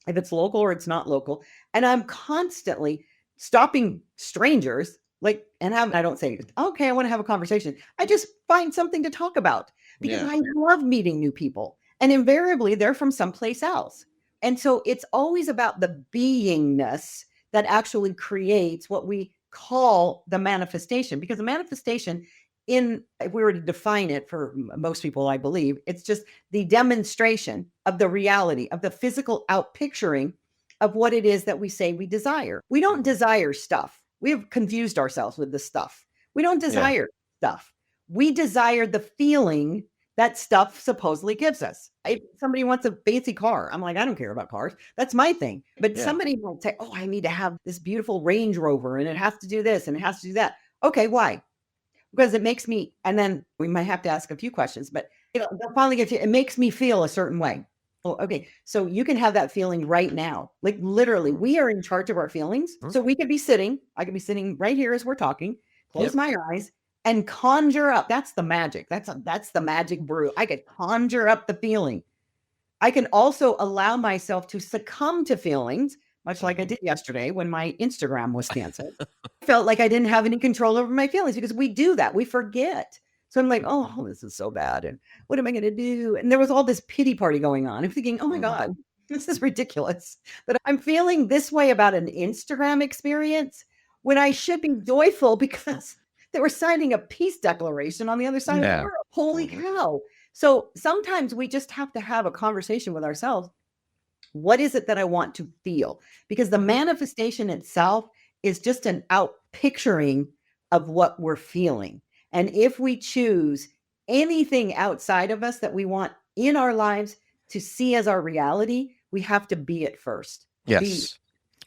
if it's local or it's not local, and I'm constantly stopping strangers. I don't say, okay, I want to have a conversation. I just find something to talk about because I love meeting new people. And invariably, they're from someplace else. And so it's always about the beingness that actually creates what we call the manifestation. Because the manifestation, if we were to define it for most people, I believe, it's just the demonstration of the reality, of the physical outpicturing of what it is that we say we desire. We don't desire stuff. We have confused ourselves with the stuff. We don't desire stuff. We desire the feeling that stuff supposedly gives us. If somebody wants a fancy car, I'm like, I don't care about cars. That's my thing. But somebody will say, oh, I need to have this beautiful Range Rover and it has to do this and it has to do that. Okay, why? Because it makes me, and then we might have to ask a few questions, but they'll finally get to, it makes me feel a certain way. Oh, okay. So you can have that feeling right now. Like literally, we are in charge of our feelings. So we could be sitting, I could be sitting right here as we're talking, close my eyes and conjure up. That's the magic. That's the magic brew. I could conjure up the feeling. I can also allow myself to succumb to feelings, much like I did yesterday when my Instagram was canceled. I felt like I didn't have any control over my feelings because we do that. We forget. So I'm like, oh, this is so bad. And what am I going to do? And there was all this pity party going on. I'm thinking, oh my God, this is ridiculous that I'm feeling this way about an Instagram experience when I should be joyful because they were signing a peace declaration on the other side of the world. Holy cow. So sometimes we just have to have a conversation with ourselves. What is it that I want to feel? Because the manifestation itself is just an outpicturing of what we're feeling. And if we choose anything outside of us that we want in our lives to see as our reality, we have to be it first. Yes,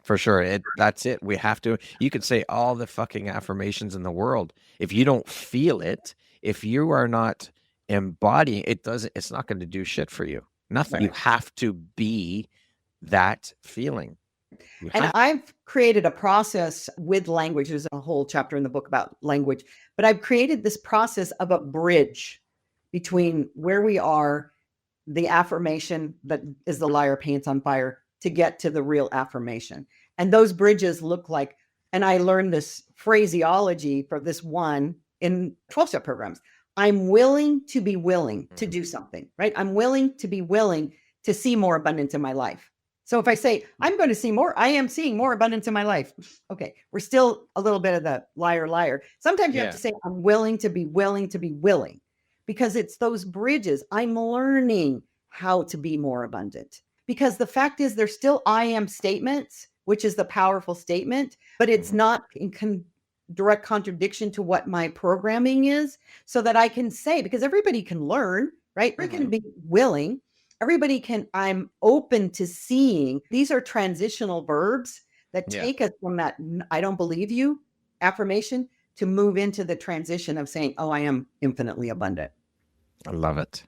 for sure. That's it. We have to. You could say all the fucking affirmations in the world. If you don't feel it, if you are not embodying it, it's not going to do shit for you. Nothing. You have to be that feeling. And I've created a process with language. There's a whole chapter in the book about language, but I've created this process of a bridge between where we are, the affirmation that is the liar pants on fire, to get to the real affirmation. And those bridges look like, and I learned this phraseology for this one in 12-step programs. I'm willing to be willing to do something, right? I'm willing to be willing to see more abundance in my life. So if I say, I'm going to see more, I am seeing more abundance in my life. Okay. We're still a little bit of the liar. Sometimes you have to say, I'm willing to be willing, because it's those bridges. I'm learning how to be more abundant, because the fact is there's still I am statements, which is the powerful statement, but it's not in direct contradiction to what my programming is, so that I can say, because everybody can learn, right? We can be willing. I'm open to seeing these are transitional verbs that Yeah. take us from that I don't believe you affirmation to move into the transition of saying, oh, I am infinitely abundant. I love it.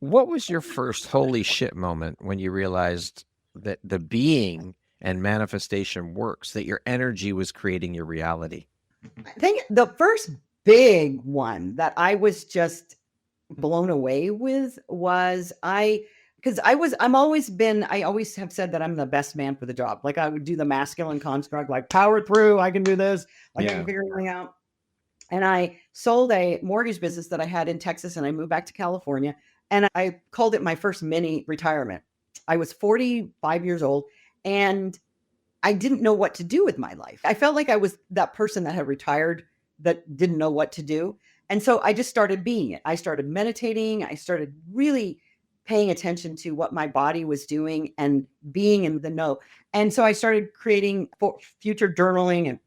What was your first holy shit moment when you realized that the being and manifestation works, that your energy was creating your reality? I think the first big one that I was just blown away with was I always have said that I'm the best man for the job. Like I would do the masculine construct, like power through, I can do this, like I can figure everything out. And I sold a mortgage business that I had in Texas and I moved back to California and I called it my first mini retirement. I was 45 years old and I didn't know what to do with my life. I felt like I was that person that had retired that didn't know what to do. And so I just started being it. I started meditating. I started really paying attention to what my body was doing and being in the know. And so I started creating future journaling and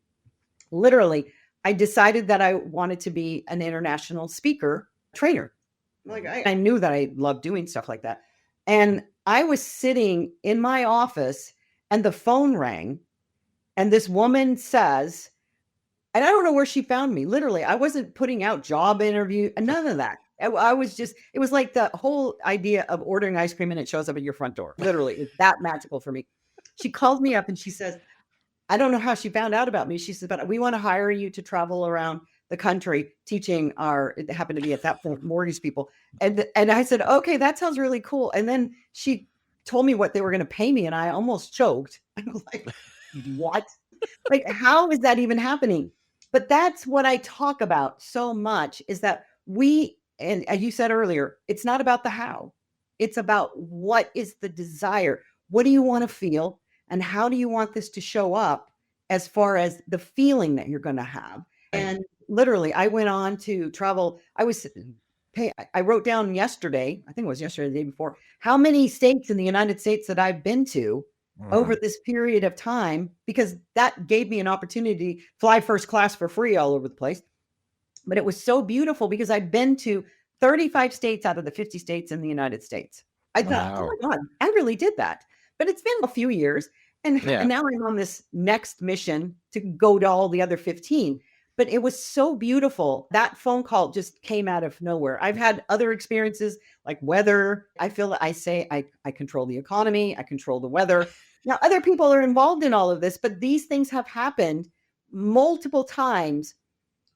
literally I decided that I wanted to be an international speaker trainer. Like I knew that I loved doing stuff like that. And I was sitting in my office and the phone rang and this woman says, and I don't know where she found me. Literally, I wasn't putting out job interview, none of that. I was just, it was like the whole idea of ordering ice cream and it shows up at your front door. Literally, it's that magical for me. She called me up and she says, I don't know how she found out about me. She said, but we want to hire you to travel around the country teaching it happened to be at that point, mortgage people. And I said, okay, that sounds really cool. And then she told me what they were going to pay me and I almost choked. I was like, what? Like, how is that even happening? But that's what I talk about so much is that and as you said earlier, it's not about the how. It's about what is the desire? What do you want to feel? And how do you want this to show up as far as the feeling that you're going to have? And literally, I went on to travel. I wrote down yesterday, I think it was yesterday, the day before, how many states in the United States that I've been to over this period of time, because that gave me an opportunity to fly first class for free all over the place. But it was so beautiful because I've been to 35 states out of the 50 states in the United States. I thought, oh my God, I really did that. But it's been a few years. And now I'm on this next mission to go to all the other 15. But it was so beautiful. That phone call just came out of nowhere. I've had other experiences like weather. I feel that I control the economy. I control the weather. Now, other people are involved in all of this, but these things have happened multiple times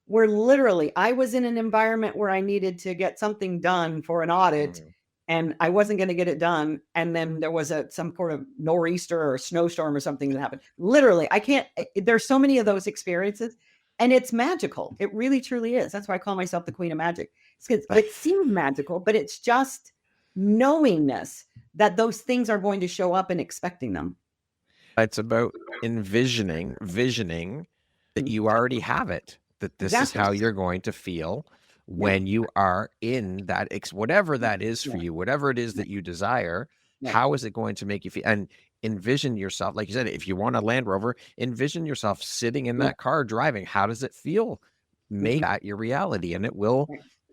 where literally I was in an environment where I needed to get something done for an audit and I wasn't going to get it done. And then there was some sort of nor'easter or a snowstorm or something that happened. Literally, there's so many of those experiences and it's magical. It really, truly is. That's why I call myself the Queen of Magic. It seems magical, but it's just knowingness that those things are going to show up and expecting them. It's about visioning that you already have it, that this is how you're going to feel when you are in that, whatever that is for you, whatever it is that you desire, how is it going to make you feel? And envision yourself, like you said, if you want a Land Rover, envision yourself sitting in that car driving. How does it feel? Make that your reality. And it will,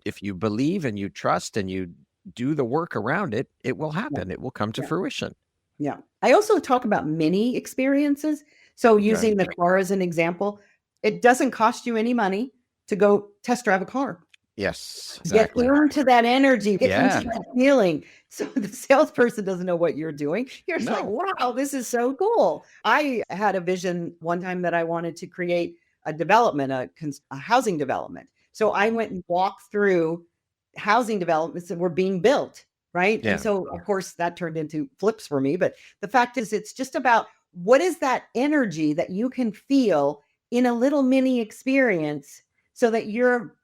if you believe and you trust and you do the work around it, it will happen. It will come to fruition. Yeah. I also talk about mini experiences. So using the car as an example, it doesn't cost you any money to go test drive a car. Yes, exactly. Get into that energy, get into that feeling. So the salesperson doesn't know what you're doing. You're just like, wow, this is so cool. I had a vision one time that I wanted to create a development, a housing development. So I went and walked through housing developments that were being built. Right. And so, of course, that turned into flips for me. But the fact is, it's just about what is that energy that you can feel in a little mini experience so that your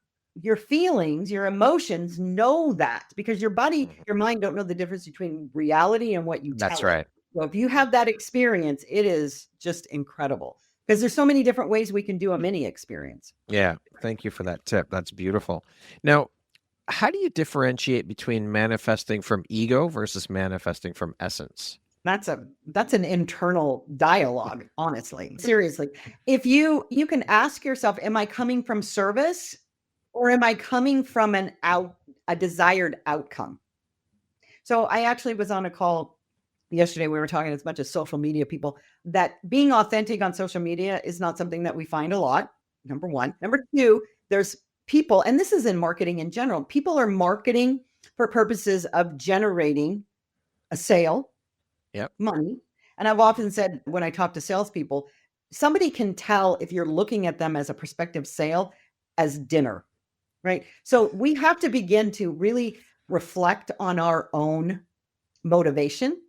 feelings, your emotions know that, because your body, your mind don't know the difference between reality and what you tell. That's right. So if you have that experience, it is just incredible because there's so many different ways we can do a mini experience. Yeah. Thank you for that tip. That's beautiful. Now, how do you differentiate between manifesting from ego versus manifesting from essence? That's an internal dialogue, honestly. Seriously. If you can ask yourself, am I coming from service or am I coming from a desired outcome? So I actually was on a call yesterday. We were talking as much as social media people, that being authentic on social media is not something that we find a lot. Number one. Number two, there's people, and this is in marketing in general. People are marketing for purposes of generating a sale, Yep. money. And I've often said when I talk to salespeople, somebody can tell if you're looking at them as a prospective sale as dinner, right? So we have to begin to really reflect on our own motivation.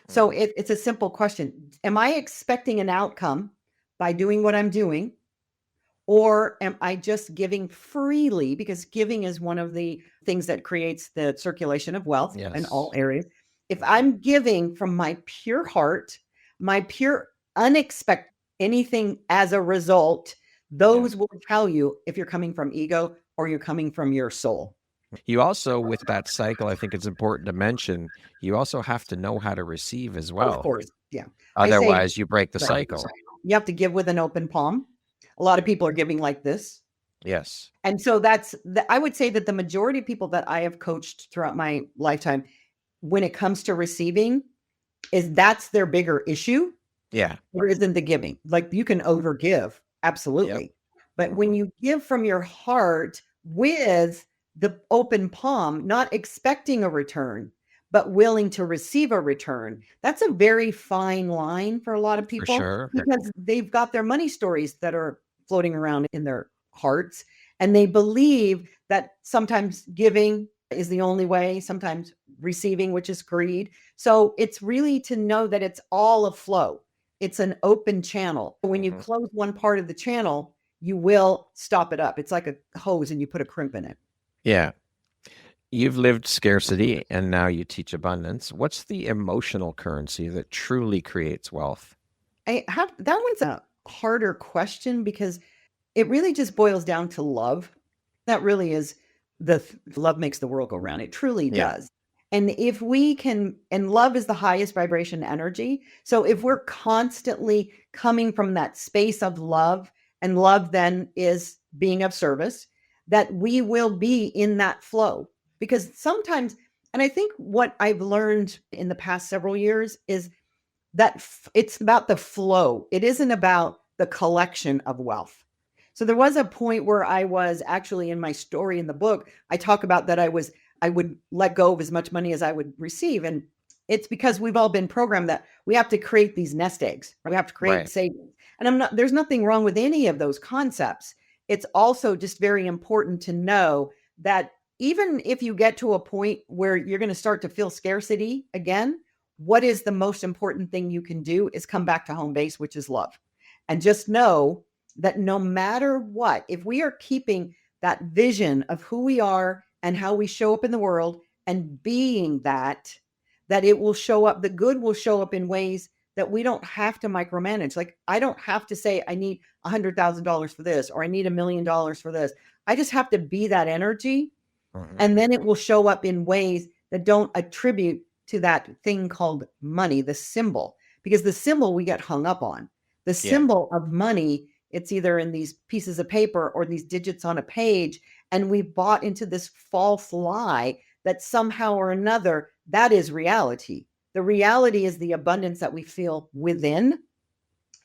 So it's a simple question. Am I expecting an outcome by doing what I'm doing? Or am I just giving freely? Because giving is one of the things that creates the circulation of wealth in all areas. If I'm giving from my pure heart, my pure unexpected anything as a result, those will tell you if you're coming from ego or you're coming from your soul. You also, with that cycle, I think it's important to mention, you also have to know how to receive as well. Of course. Yeah. Otherwise, you break the cycle. You have to give with an open palm. A lot of people are giving like this. Yes. And so I would say that the majority of people that I have coached throughout my lifetime, when it comes to receiving, that's their bigger issue. Yeah. Or isn't the giving. Like you can overgive. Absolutely. Yep. But when you give from your heart with the open palm, not expecting a return, but willing to receive a return, that's a very fine line for a lot of people. For sure. Because they've got their money stories that are floating around in their hearts. And they believe that sometimes giving is the only way, sometimes receiving, which is greed. So it's really to know that it's all a flow. It's an open channel. When you close one part of the channel, you will stop it up. It's like a hose and you put a crimp in it. Yeah. You've lived scarcity and now you teach abundance. What's the emotional currency that truly creates wealth? That one's a harder question because it really just boils down to love. That really is love makes the world go round. It truly does. And if we can, and love is the highest vibration energy. So if we're constantly coming from that space of love, and love then is being of service, that we will be in that flow. Because sometimes, and I think what I've learned in the past several years is that it's about the flow. It isn't about the collection of wealth. So there was a point where I was actually, in my story in the book, I talk about that I would let go of as much money as I would receive. And it's because we've all been programmed that we have to create these nest eggs. We have to create savings. And there's nothing wrong with any of those concepts. It's also just very important to know that even if you get to a point where you're going to start to feel scarcity again, what is the most important thing you can do is come back to home base, which is love. And just know that no matter what, if we are keeping that vision of who we are and how we show up in the world and being that it will show up, the good will show up in ways that we don't have to micromanage. Like I don't have to say, I need $100,000 for this, or I need $1 million for this. I just have to be that energy. And then it will show up in ways that don't attribute to that thing called money, the symbol, because the symbol we get hung up on. The symbol of money, it's either in these pieces of paper or these digits on a page. And we bought into this false lie that somehow or another, that is reality. The reality is the abundance that we feel within.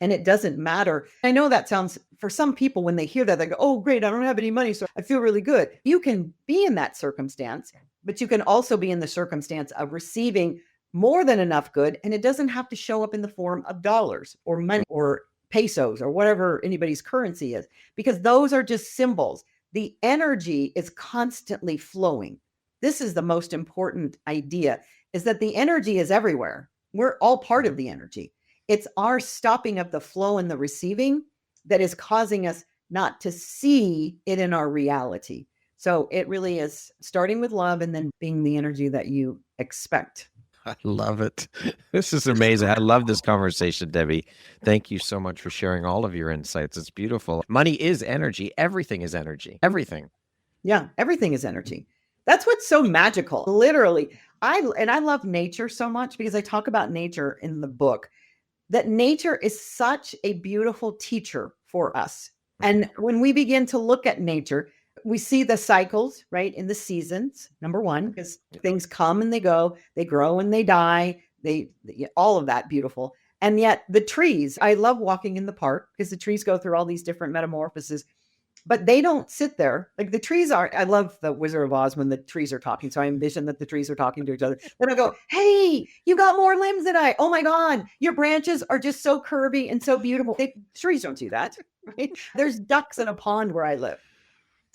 And it doesn't matter. I know that sounds, for some people, when they hear that, they go, oh, great, I don't have any money, so I feel really good. You can be in that circumstance, but you can also be in the circumstance of receiving more than enough good. And it doesn't have to show up in the form of dollars or money or pesos or whatever anybody's currency is, because those are just symbols. The energy is constantly flowing. This is the most important idea, is that the energy is everywhere. We're all part of the energy. It's our stopping of the flow and the receiving that is causing us not to see it in our reality. So it really is starting with love and then being the energy that you expect. I love it. This is amazing. I love this conversation, Debbie. Thank you so much for sharing all of your insights. It's beautiful. Money is energy. Everything is energy. Everything. Yeah, everything is energy. That's what's so magical. Literally, I love nature so much because I talk about nature in the book, that nature is such a beautiful teacher for us. And when we begin to look at nature, we see the cycles, right, in the seasons, number one, because things come and they go, they grow and they die, all of that beautiful. And yet the trees, I love walking in the park because the trees go through all these different metamorphoses, but they don't sit there. Like the trees are, I love the Wizard of Oz when the trees are talking. So I envision that the trees are talking to each other. Then I go, hey, you got more limbs than I. Oh my God, your branches are just so curvy and so beautiful. Trees don't do that, right? There's ducks in a pond where I live.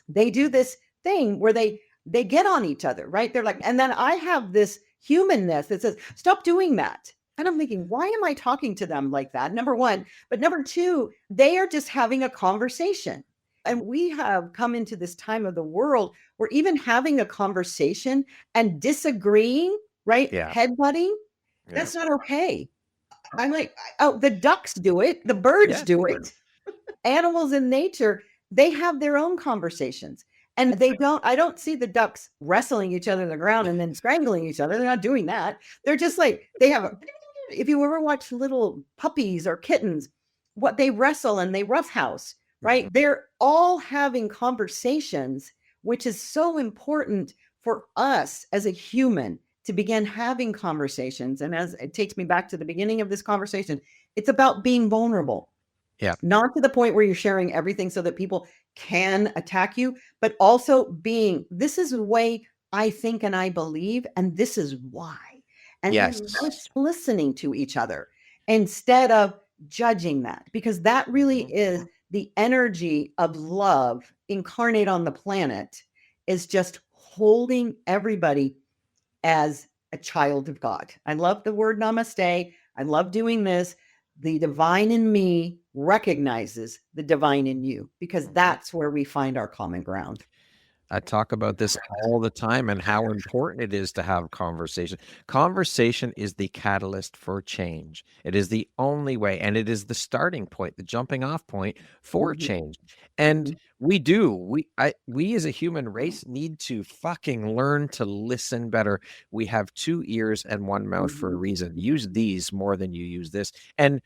They do this thing where they get on each other, right? They're like, and then I have this humanness that says, stop doing that. And I'm thinking, why am I talking to them like that? Number one. But number two, they are just having a conversation. And we have come into this time of the world where even having a conversation and disagreeing, right? Yeah. Headbutting, that's not okay. I'm like, oh, the ducks do it. The birds do it. Animals in nature, they have their own conversations. And I don't see the ducks wrestling each other to the ground and then strangling each other. They're not doing that. They're just like, if you ever watch little puppies or kittens, what they wrestle and they roughhouse, right? Mm-hmm. They're all having conversations, which is so important for us as a human to begin having conversations. And as it takes me back to the beginning of this conversation, it's about being vulnerable. Yeah. Not to the point where you're sharing everything so that people can attack you, but also being, this is the way I think and I believe, and this is why. And then listening to each other instead of judging that, because that really is the energy of love incarnate on the planet, is just holding everybody as a child of God. I love the word namaste. I love doing this. The divine in me recognizes the divine in you, because that's where we find our common ground. I talk about this all the time and how important it is to have conversation. Conversation is the catalyst for change. It is the only way, and it is the starting point, the jumping off point for change. And we as a human race need to fucking learn to listen better. We have 2 ears and 1 mouth for a reason. Use these more than you use this. And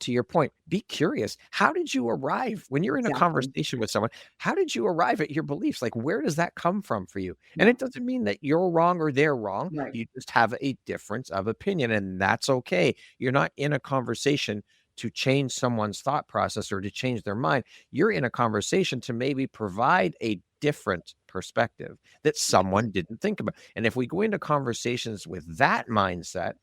to your point, be curious. How did you arrive when you're in a conversation with someone? How did you arrive at your beliefs? Like, where does that come from for you? And it doesn't mean that you're wrong or they're wrong. Right. You just have a difference of opinion, and that's okay. You're not in a conversation to change someone's thought process or to change their mind. You're in a conversation to maybe provide a different perspective that someone didn't think about. And if we go into conversations with that mindset,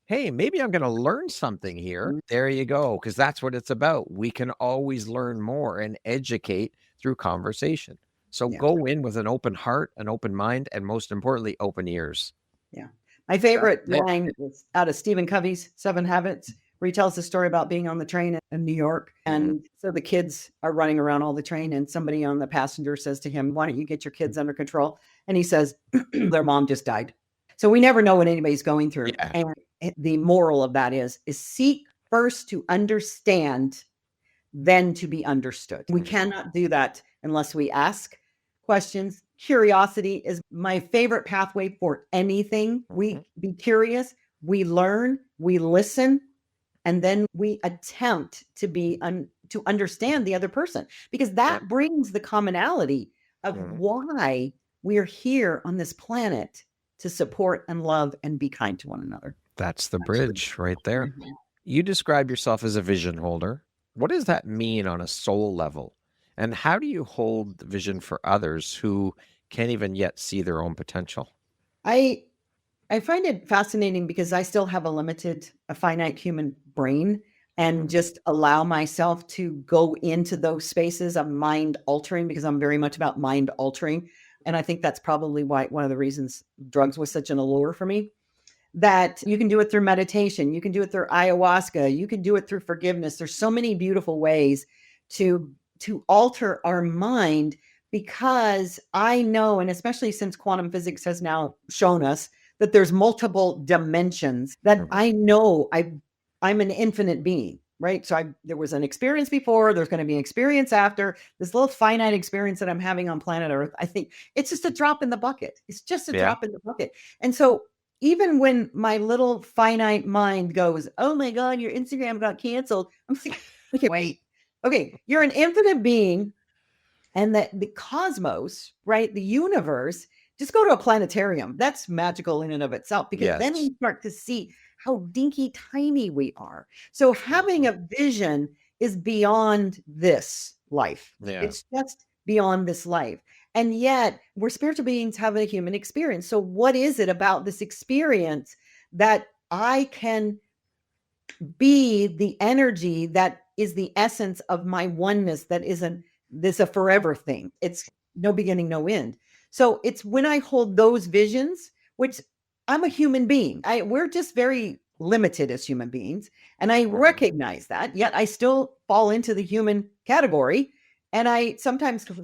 hey, maybe I'm going to learn something here. There you go. Because that's what it's about. We can always learn more and educate through conversation. So go in with an open heart, an open mind, and most importantly, open ears. Yeah. My favorite line is out of Stephen Covey's 7 Habits, where he tells the story about being on the train in New York. And so the kids are running around all the train, and somebody on the passenger says to him, why don't you get your kids under control? And he says, their mom just died. So we never know what anybody's going through. Yeah. And the moral of that is seek first to understand, then to be understood. We cannot do that unless we ask questions. Curiosity is my favorite pathway for anything. We be curious, we learn, we listen, and then we attempt to to understand the other person, because that brings the commonality of why we're here on this planet, to support and love and be kind to one another. That's the bridge right there. You describe yourself as a vision holder. What does that mean on a soul level? And how do you hold the vision for others who can't even yet see their own potential? I find it fascinating because I still have a finite human brain, and just allow myself to go into those spaces of mind altering, because I'm very much about mind altering. And I think that's probably why one of the reasons drugs was such an allure for me. That you can do it through meditation, you can do it through ayahuasca, you can do it through forgiveness. There's so many beautiful ways to alter our mind, because I know, and especially since quantum physics has now shown us that there's multiple dimensions, that I know I'm an infinite being, right? So there was an experience before, there's going to be an experience after. This little finite experience that I'm having on planet Earth, I think it's just a drop in the bucket. It's just a drop in the bucket. And so even when my little finite mind goes, oh my God, your Instagram got canceled, I'm thinking, okay, wait. Okay, you're an infinite being And that the cosmos, right? The universe, just go to a planetarium. That's magical in and of itself, because then Yes. you start to see how dinky tiny we are. So having a vision is beyond this life. Yeah. It's just beyond this life. And yet we're spiritual beings having a human experience. So what is it about this experience that I can be the energy that is the essence of my oneness, that isn't this a forever thing? It's no beginning, no end. So it's when I hold those visions, which I'm a human being. We're just very limited as human beings. And I recognize that, yet I still fall into the human category. And I sometimes go,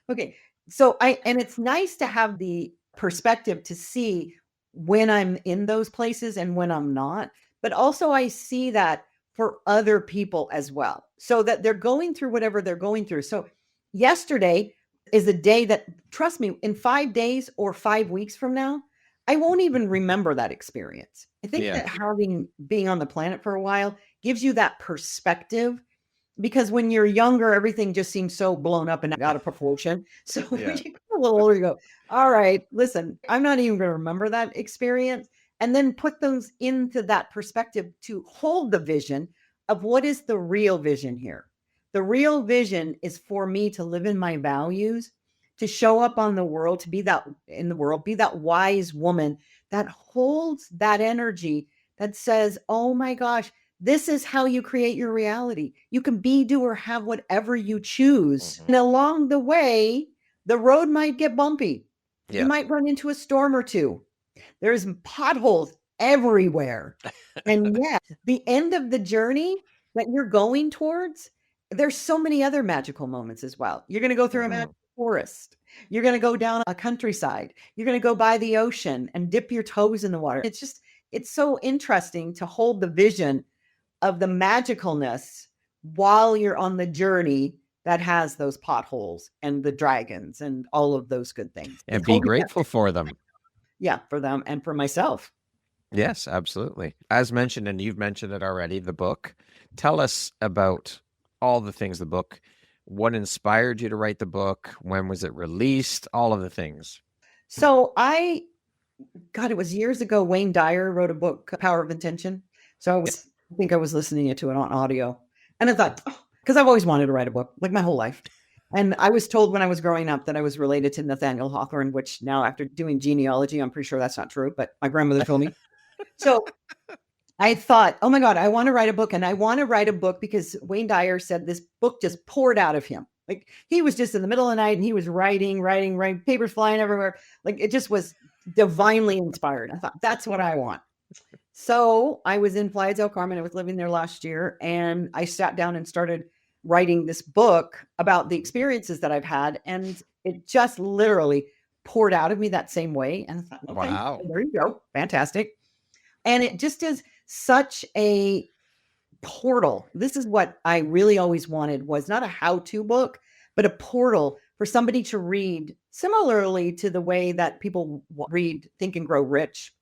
okay. And it's nice to have the perspective to see when I'm in those places and when I'm not. But also, I see that for other people as well, so that they're going through whatever they're going through. So, yesterday is a day that, trust me, in 5 days or 5 weeks from now, I won't even remember that experience. I think that being on the planet for a while gives you that perspective, because when you're younger, everything just seems so blown up and out of proportion. So when you get a little older, you go, all right, listen, I'm not even going to remember that experience. And then put those into that perspective to hold the vision of what is the real vision here. The real vision is for me to live in my values, to show up on the world, to be that in the world, be that wise woman that holds that energy that says, oh my gosh, this is how you create your reality. You can be, do, or have whatever you choose. And along the way, the road might get bumpy. You might run into a storm or two. There's potholes everywhere. And yet, the end of the journey that you're going towards, there's so many other magical moments as well. You're going to go through a magical forest. You're going to go down a countryside. You're going to go by the ocean and dip your toes in the water. It's so interesting to hold the vision of the magicalness while you're on the journey that has those potholes and the dragons and all of those good things. And be grateful for them. Yeah, for them and for myself. Yes, absolutely. As mentioned, and you've mentioned it already, the book. Tell us about all the things, the book. What inspired you to write the book? When was it released? All of the things. So it was years ago. Wayne Dyer wrote a book, Power of Intention. So I think I was listening to it on audio. And I thought, because I've always wanted to write a book, like my whole life. And I was told when I was growing up that I was related to Nathaniel Hawthorne, which now, after doing genealogy, I'm pretty sure that's not true, but my grandmother told me. So I thought, oh my God, I want to write a book. And I want to write a book because Wayne Dyer said this book just poured out of him. Like, he was just in the middle of the night and he was writing, papers flying everywhere. Like, it just was divinely inspired. I thought, that's what I want. So I was in Playa del Carmen. I was living there last year, and I sat down and started writing this book about the experiences that I've had. And it just literally poured out of me that same way. And I thought, okay, wow, there you go. Fantastic. And it just is such a portal. This is what I really always wanted, was not a how-to book, but a portal for somebody to read, similarly to the way that people read Think and Grow Rich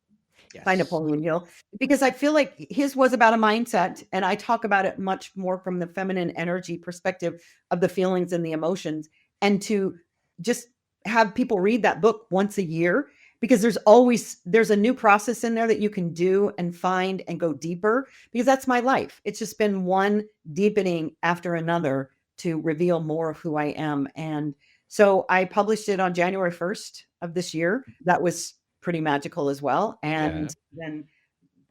by Napoleon Hill, because I feel like his was about a mindset, and I talk about it much more from the feminine energy perspective of the feelings and the emotions, and to just have people read that book once a year, because there's a new process in there that you can do and find and go deeper, because that's my life. It's just been one deepening after another to reveal more of who I am. And so I published it on January 1st of this year. That was pretty magical as well. And then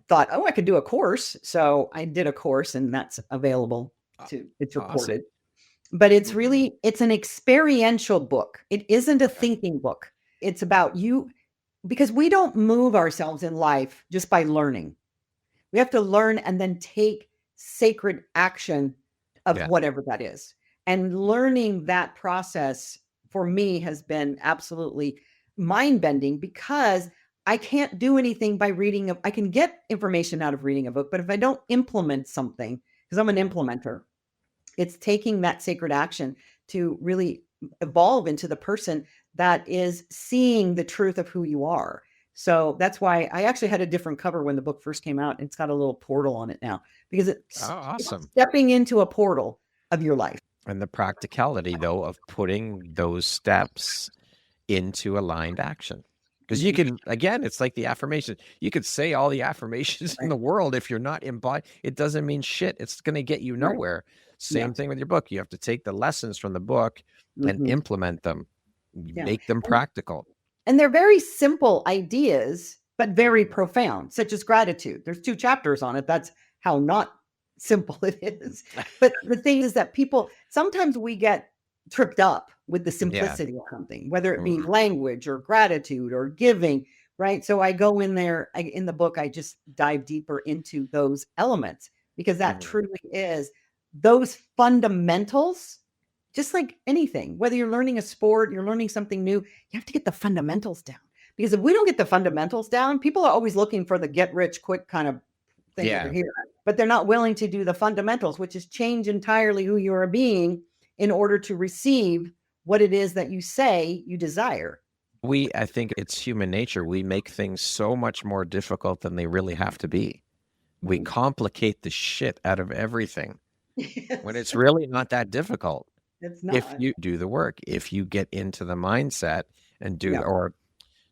thought, I could do a course. So I did a course, and that's available it's recorded. Awesome. But it's an experiential book. It isn't a thinking book. It's about you, because we don't move ourselves in life just by learning. We have to learn and then take sacred action of whatever that is. And learning that process for me has been absolutely mind-bending, because I can't do anything by reading. I can get information out of reading a book, but if I don't implement something, because I'm an implementer, it's taking that sacred action to really evolve into the person that is seeing the truth of who you are. So that's why I actually had a different cover when the book first came out. It's got a little portal on it now, because it's awesome. It's stepping into a portal of your life. And the practicality, though, of putting those steps into aligned action. Because you can, again, it's like the affirmation. You could say all the affirmations in the world. If you're not embodied, it doesn't mean shit. It's going to get you nowhere. Same thing with your book. You have to take the lessons from the book and implement them, make them practical. And they're very simple ideas, but very profound, such as gratitude. There's 2 chapters on it. That's how not simple it is. But the thing is that people, sometimes we get tripped up with the simplicity of something, whether it be language or gratitude or giving, right? So I go in there, in the book, I just dive deeper into those elements, because that truly is those fundamentals. Just like anything, whether you're learning a sport, you're learning something new, you have to get the fundamentals down. Because if we don't get the fundamentals down, people are always looking for the get rich quick kind of thing over here, but they're not willing to do the fundamentals, which is change entirely who you are being in order to receive what it is that you say you desire. I think it's human nature. We make things so much more difficult than they really have to be. We complicate the shit out of everything when it's really not that difficult. It's not. If you do the work, if you get into the mindset and do, or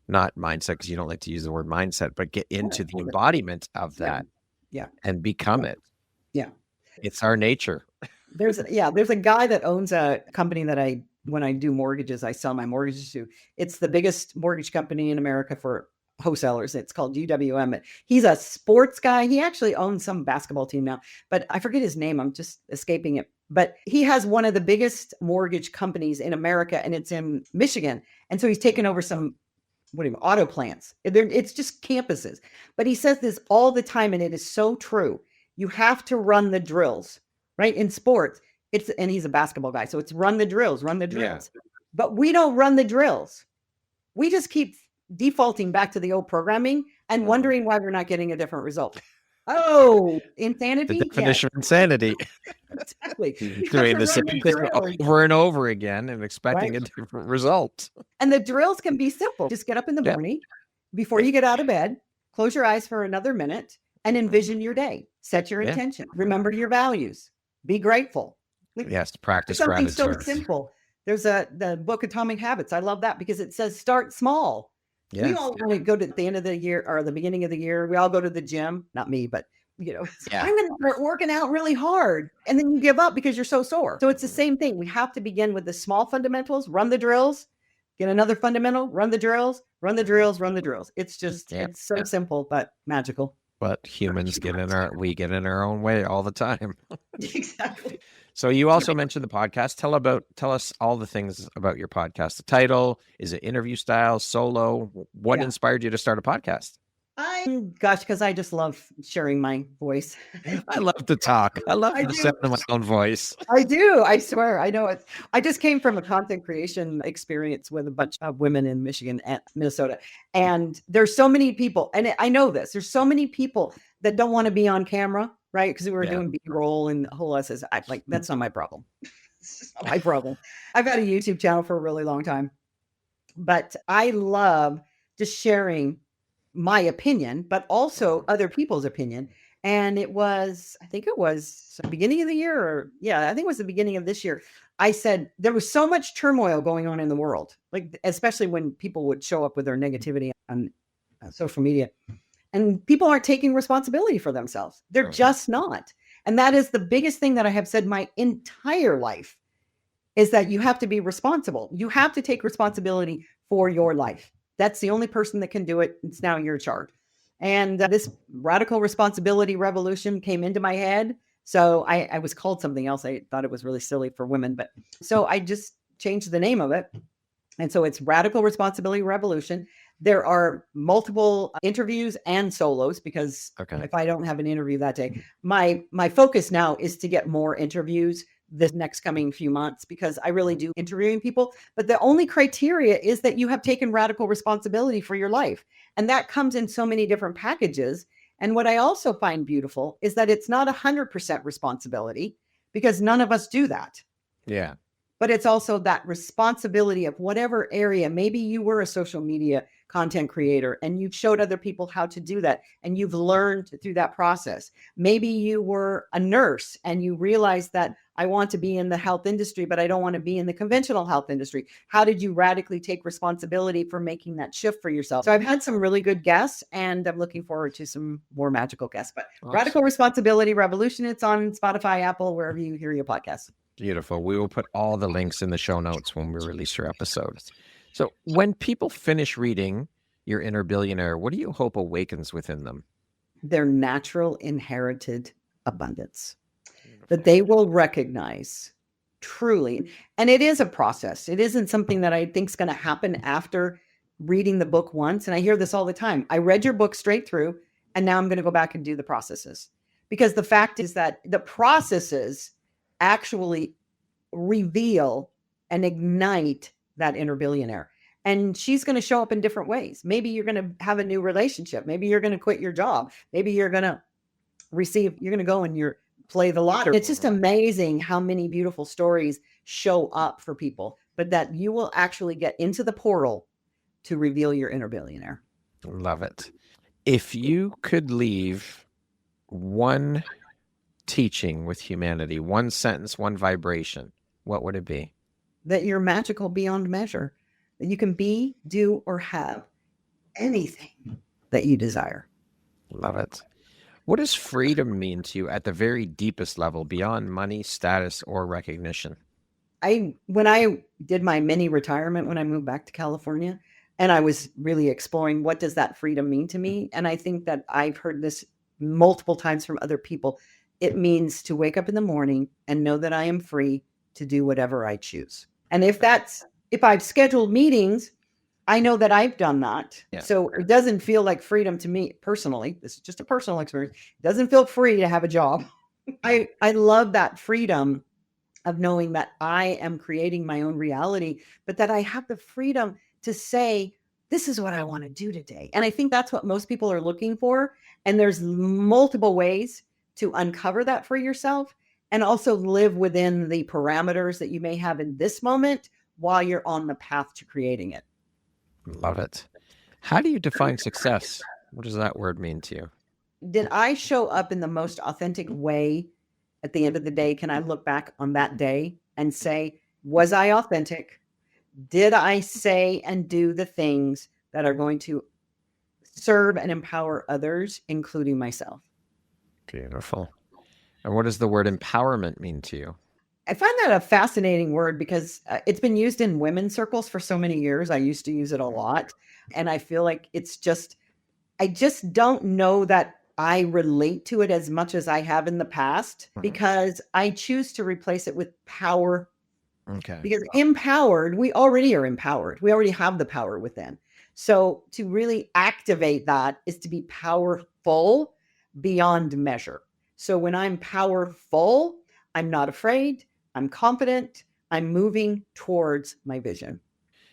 not mindset, because you don't like to use the word mindset, but get into the embodiment of that and become it. Yeah. It's our nature. There's a guy that owns a company that when I do mortgages, I sell my mortgages to. It's the biggest mortgage company in America for wholesalers. It's called UWM. He's a sports guy. He actually owns some basketball team now, but I forget his name. I'm just escaping it. But he has one of the biggest mortgage companies in America, and it's in Michigan. And so he's taken over some auto plants. It's just campuses. But he says this all the time, and it is so true. You have to run the drills, right? In sports, and he's a basketball guy. So it's run the drills. Yeah. But we don't run the drills. We just keep defaulting back to the old programming and wondering why we're not getting a different result. Oh, insanity. The definition of insanity. Exactly. Doing the same thing over and over again and expecting a different result. And the drills can be simple. Just get up in the morning before you get out of bed, close your eyes for another minute and envision your day. Set your intention. Remember your values. Be grateful. Yes, practice something gratitude. So simple. There's the book Atomic Habits. I love that because it says start small. Yes. We all want to go to the end of the year or the beginning of the year. We all go to the gym. Not me, but I'm going to start working out really hard. And then you give up because you're so sore. So it's the same thing. We have to begin with the small fundamentals, run the drills, get another fundamental, run the drills, run the drills, run the drills. It's just, it's so simple, but magical. But humans get in our own way all the time. Exactly. So you also mentioned the podcast. Tell us all the things about your podcast. The title, is it interview style, solo? What inspired you to start a podcast? Because I just love sharing my voice. I love to talk. I love the sound of my own voice. I do. I swear. I know it. I just came from a content creation experience with a bunch of women in Michigan and Minnesota. And there's so many people, and I know this, there's so many people that don't want to be on camera, right? Because we were doing B-roll and the whole lot says, that's not my problem. It's not my problem. I've had a YouTube channel for a really long time, but I love just sharing my opinion, but also other people's opinion. And I think it was the beginning of the year, I think it was the beginning of this year. I said there was so much turmoil going on in the world, like especially when people would show up with their negativity on social media, and people aren't taking responsibility for themselves. They're just not. And that is the biggest thing that I have said my entire life, is that you have to be responsible. You have to take responsibility for your life. That's the only person that can do it. It's now your charge. And this radical responsibility revolution came into my head. So I was called something else. I thought it was really silly for women, but so I just changed the name of it. And so it's Radical Responsibility Revolution. There are multiple interviews and solos because if I don't have an interview that day, my focus now is to get more interviews this next coming few months, because I really do interviewing people. But the only criteria is that you have taken radical responsibility for your life. And that comes in so many different packages. And what I also find beautiful is that it's not 100% responsibility, because none of us do that. Yeah. But it's also that responsibility of whatever area. Maybe you were a social media content creator, and you've showed other people how to do that, and you've learned through that process. Maybe you were a nurse and you realized that I want to be in the health industry, but I don't want to be in the conventional health industry. How did you radically take responsibility for making that shift for yourself? So I've had some really good guests, and I'm looking forward to some more magical guests. But awesome. Radical Responsibility Revolution, it's on Spotify, Apple, wherever you hear your podcasts. Beautiful. We will put all the links in the show notes when we release your episode. So when people finish reading Your Inner Billionaire, what do you hope awakens within them? Their natural inherited abundance. That they will recognize truly. And it is a process. It isn't something that I think is going to happen after reading the book once. And I hear this all the time. I read your book straight through, and now I'm going to go back and do the processes. Because the fact is that the processes actually reveal and ignite that inner billionaire. And she's going to show up in different ways. Maybe you're going to have a new relationship. Maybe you're going to quit your job. Maybe you're going to go and play the lottery. It's just amazing how many beautiful stories show up for people, but that you will actually get into the portal to reveal your inner billionaire. Love it. If you could leave one teaching with humanity, one sentence, one vibration, what would it be? That you're magical beyond measure, that you can be, do, or have anything that you desire. Love it. What does freedom mean to you at the very deepest level, beyond money, status, or recognition? When I did my mini retirement, when I moved back to California, and I was really exploring what does that freedom mean to me, and I think that I've heard this multiple times from other people. It means to wake up in the morning and know that I am free to do whatever I choose. And if I've scheduled meetings, I know that I've done that. Yeah. So it doesn't feel like freedom to me personally. This is just a personal experience. It doesn't feel free to have a job. I love that freedom of knowing that I am creating my own reality, but that I have the freedom to say, this is what I want to do today. And I think that's what most people are looking for. And there's multiple ways to uncover that for yourself and also live within the parameters that you may have in this moment while you're on the path to creating it. Love it. How do you define success? What does that word mean to you? Did I show up in the most authentic way at the end of the day? Can I look back on that day and say, was I authentic? Did I say and do the things that are going to serve and empower others, including myself? Beautiful. And what does the word empowerment mean to you? I find that a fascinating word because it's been used in women's circles for so many years. I used to use it a lot. And I feel like I just don't know that I relate to it as much as I have in the past because I choose to replace it with power. Okay. Because empowered, we already are empowered. We already have the power within. So to really activate that is to be powerful beyond measure. So when I'm powerful, I'm not afraid. I'm confident. I'm moving towards my vision.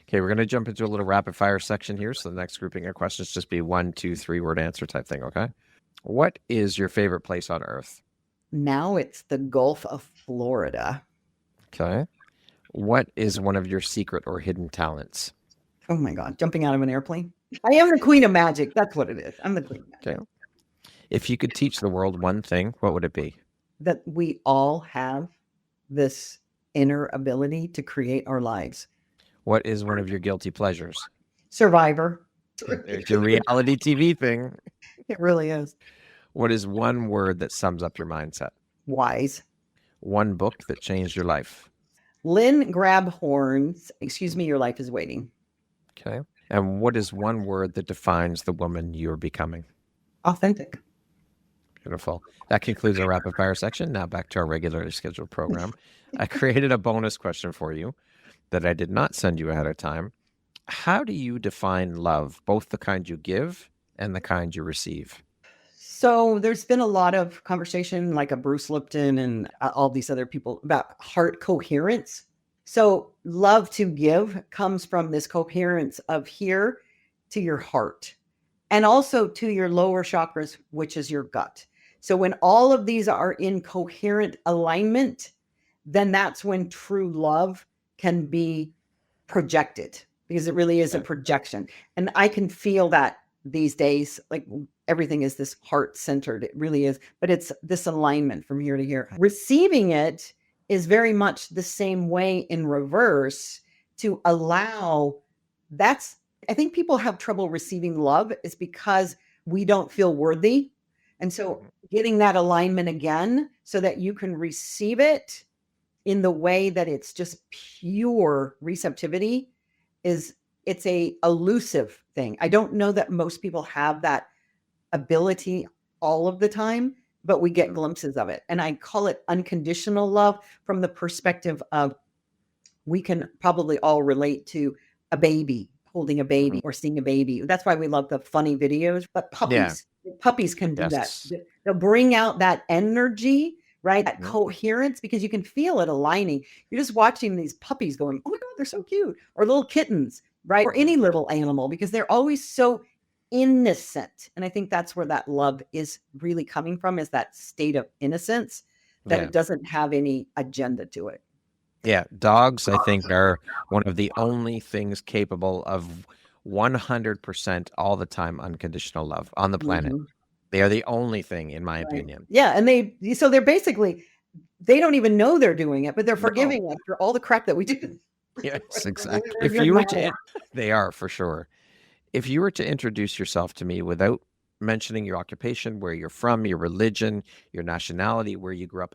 Okay, we're going to jump into a little rapid fire section here. So the next grouping of questions just be 1, 2, 3 word answer type thing. Okay. What is your favorite place on earth? Now it's the Gulf of Florida. Okay. What is one of your secret or hidden talents? Oh my God. Jumping out of an airplane. I am the queen of magic. That's what it is. I'm the queen of magic. Okay. If you could teach the world one thing, what would it be? That we all have this inner ability to create our lives. What is one of your guilty pleasures? Survivor. There's your reality TV thing. It really is. What is one word that sums up your mindset? Wise. One book that changed your life? Lynn Grabhorn's Excuse Me, Your Life is Waiting. Okay. And what is one word that defines the woman you're becoming? Authentic. Beautiful. That concludes our rapid fire section. Now back to our regularly scheduled program. I created a bonus question for you that I did not send you ahead of time. How do you define love, both the kind you give and the kind you receive? So there's been a lot of conversation, like a Bruce Lipton and all these other people, about heart coherence. So love to give comes from this coherence of here to your heart and also to your lower chakras, which is your gut. So when all of these are in coherent alignment, then that's when true love can be projected, because it really is a projection. And I can feel that these days, like everything is this heart centered. It really is, but it's this alignment from here to here. Receiving it is very much the same way in reverse, to allow. I think people have trouble receiving love is because we don't feel worthy. And so getting that alignment again so that you can receive it in the way that it's just pure receptivity it's a elusive thing. I don't know that most people have that ability all of the time, but we get glimpses of it. And I call it unconditional love from the perspective of, we can probably all relate to a baby, holding a baby or seeing a baby. That's why we love the funny videos, but puppies can do that. They'll bring out that energy, right? That coherence, because you can feel it aligning. You're just watching these puppies going, oh my God, they're so cute. Or little kittens, right? Or any little animal, because they're always so innocent. And I think that's where that love is really coming from, is that state of innocence, that it doesn't have any agenda to it. Yeah. Dogs, I think, are one of the only things capable of 100% all the time unconditional love on the planet. They are the only thing, in my opinion. Yeah. And they're basically, they don't even know they're doing it, but they're forgiving us for all the crap that we do. Yes, exactly. They are, for sure. If you were to introduce yourself to me without mentioning your occupation, where you're from, your religion, your nationality, where you grew up,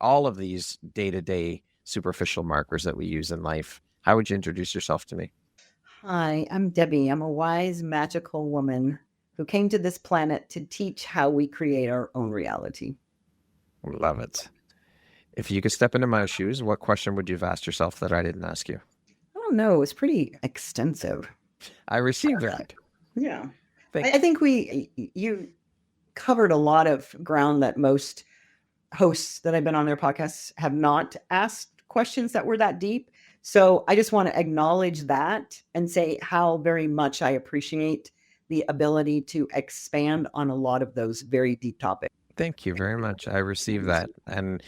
all of these day-to-day superficial markers that we use in life, how would you introduce yourself to me? Hi, I'm Debbie. I'm a wise, magical woman who came to this planet to teach how we create our own reality. Love it. If you could step into my shoes, what question would you have asked yourself that I didn't ask you? I don't know. It's pretty extensive. I received that. Yeah. I think you covered a lot of ground that most hosts that I've been on their podcasts have not asked questions that were that deep. So I just want to acknowledge that and say how very much I appreciate the ability to expand on a lot of those very deep topics. Thank you very much. I received that. And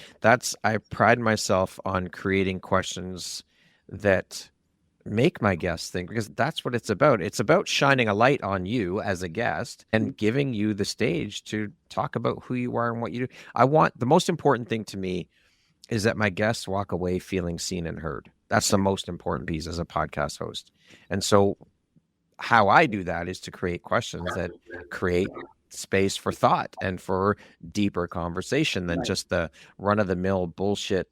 I pride myself on creating questions that make my guests think, because that's what it's about. It's about shining a light on you as a guest and giving you the stage to talk about who you are and what you do. The most important thing to me is that my guests walk away feeling seen and heard. That's the most important piece as a podcast host. And so how I do that is to create questions that create space for thought and for deeper conversation than just the run-of-the-mill bullshit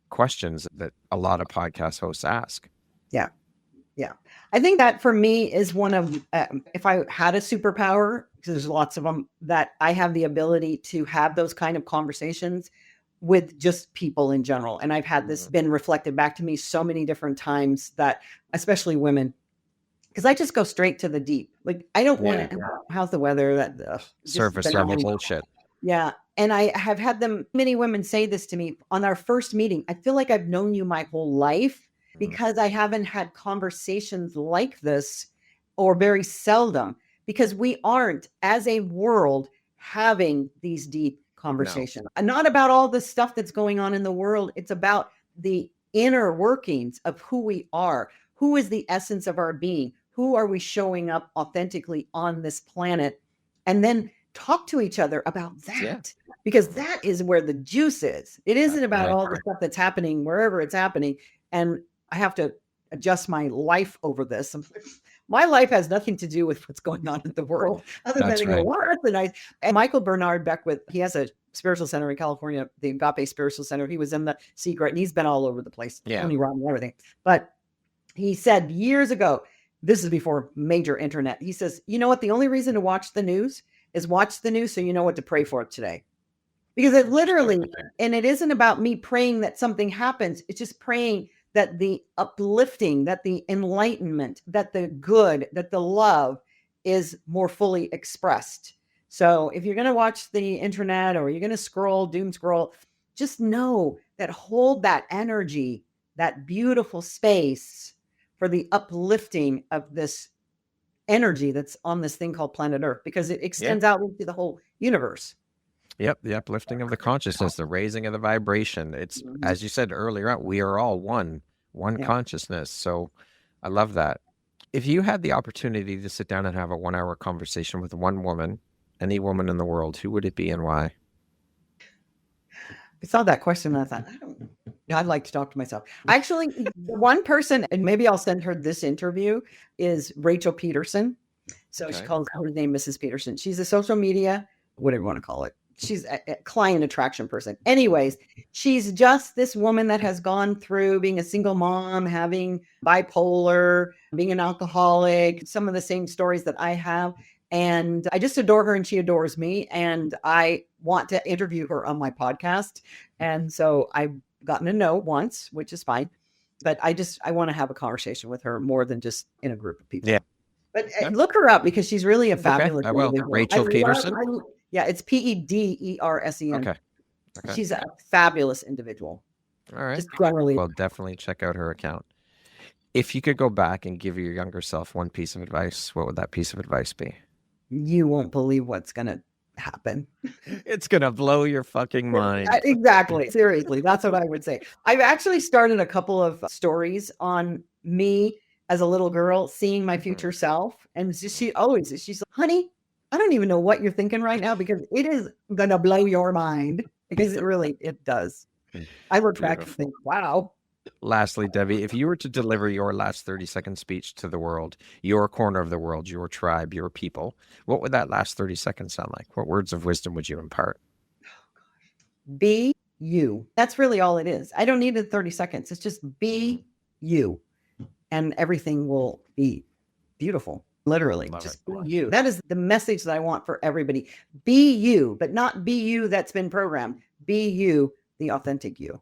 questions that a lot of podcast hosts ask. Yeah. Yeah. I think that for me is one of, if I had a superpower, because there's lots of them, that I have the ability to have those kind of conversations with just people in general. And I've had this been reflected back to me so many different times, that especially women, because I just go straight to the deep. Like, I don't want to, how's the weather? That surface level bullshit. Yeah. And I have had many women say this to me on our first meeting. I feel like I've known you my whole life, because I haven't had conversations like this, or very seldom, because we aren't, as a world, having these deep conversations. And not about all the stuff that's going on in the world. It's about the inner workings of who we are. Who is the essence of our being? Who are we showing up authentically on this planet? And then talk to each other about that, because that is where the juice is. It isn't about all the stuff that's happening wherever it's happening. And I have to adjust my life over this. My life has nothing to do with what's going on in the world, other than to go, what the nice. And Michael Bernard Beckwith, he has a spiritual center in California, the Agape Spiritual Center. He was in the Secret, and he's been all over the place, Tony Robbins and everything. But he said years ago, this is before major internet, he says, you know what? The only reason to watch the news is watch the news so you know what to pray for today. Because it literally, and it isn't about me praying that something happens. It's just praying that the uplifting, that the enlightenment, that the good, that the love is more fully expressed. So if you're going to watch the internet, or you're going to doom scroll, just know that, hold that energy, that beautiful space for the uplifting of this energy that's on this thing called planet Earth, because it extends out into the whole universe. Yep. The uplifting of the consciousness, the raising of the vibration. It's, as you said earlier, we are all one consciousness. So I love that. If you had the opportunity to sit down and have a 1-hour conversation with one woman, any woman in the world, who would it be and why? I saw that question and I thought, I don't know. I'd like to talk to myself. Actually, the one person, and maybe I'll send her this interview, is Rachel Peterson. So she calls her name Mrs. Peterson. She's a social media, whatever you want to call it. She's a client attraction person. Anyways, she's just this woman that has gone through being a single mom, having bipolar, being an alcoholic, some of the same stories that I have. And I just adore her and she adores me. And I want to interview her on my podcast. And so I've gotten a no once, which is fine. But I want to have a conversation with her more than just in a group of people. Yeah. But look her up because she's really a fabulous. I will. Rachel Peterson. Yeah, it's Pedersen. Okay. She's a fabulous individual. All right. Just generally. Well, definitely check out her account. If you could go back and give your younger self one piece of advice, what would that piece of advice be? You won't believe what's going to happen. It's going to blow your fucking mind. Exactly. Seriously. That's what I would say. I've actually started a couple of stories on me as a little girl, seeing my future self. And she's like, honey, I don't even know what you're thinking right now because it is going to blow your mind because it does. I look back and think, wow. Lastly, Debbie, if you were to deliver your last 30-second speech to the world, your corner of the world, your tribe, your people, what would that last 30 seconds sound like? What words of wisdom would you impart? Be you. That's really all it is. I don't need the 30 seconds. It's just be you. And everything will be beautiful. Literally. Just be you. That is the message that I want for everybody. Be you, but not be you that's been programmed. Be you, the authentic you.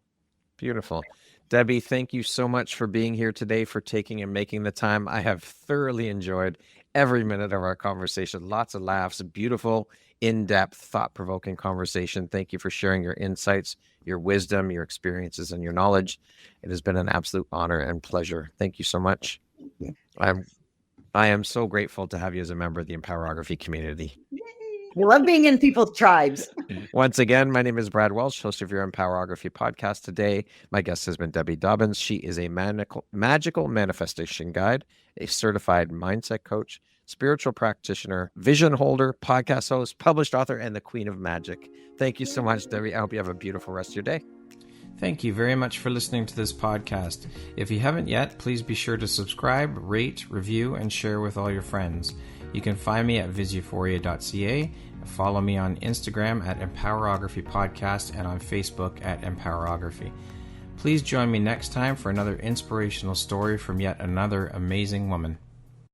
Beautiful. Debbie, thank you so much for being here today, for taking and making the time. I have thoroughly enjoyed every minute of our conversation. Lots of laughs, a beautiful, in-depth, thought-provoking conversation. Thank you for sharing your insights, your wisdom, your experiences, and your knowledge. It has been an absolute honor and pleasure. Thank you so much. I am so grateful to have you as a member of the Empowerography community. We love being in people's tribes. Once again, my name is Brad Welsh, host of Your Empowerography podcast. Today, my guest has been Debbie Dobbins. She is a magical manifestation guide, a certified mindset coach, spiritual practitioner, vision holder, podcast host, published author, and the queen of magic. Thank you so much, Debbie. I hope you have a beautiful rest of your day. Thank you very much for listening to this podcast. If you haven't yet, please be sure to subscribe, rate, review, and share with all your friends. You can find me at visuphoria.ca, follow me on Instagram at Empowerography Podcast, and on Facebook at Empowerography. Please join me next time for another inspirational story from yet another amazing woman.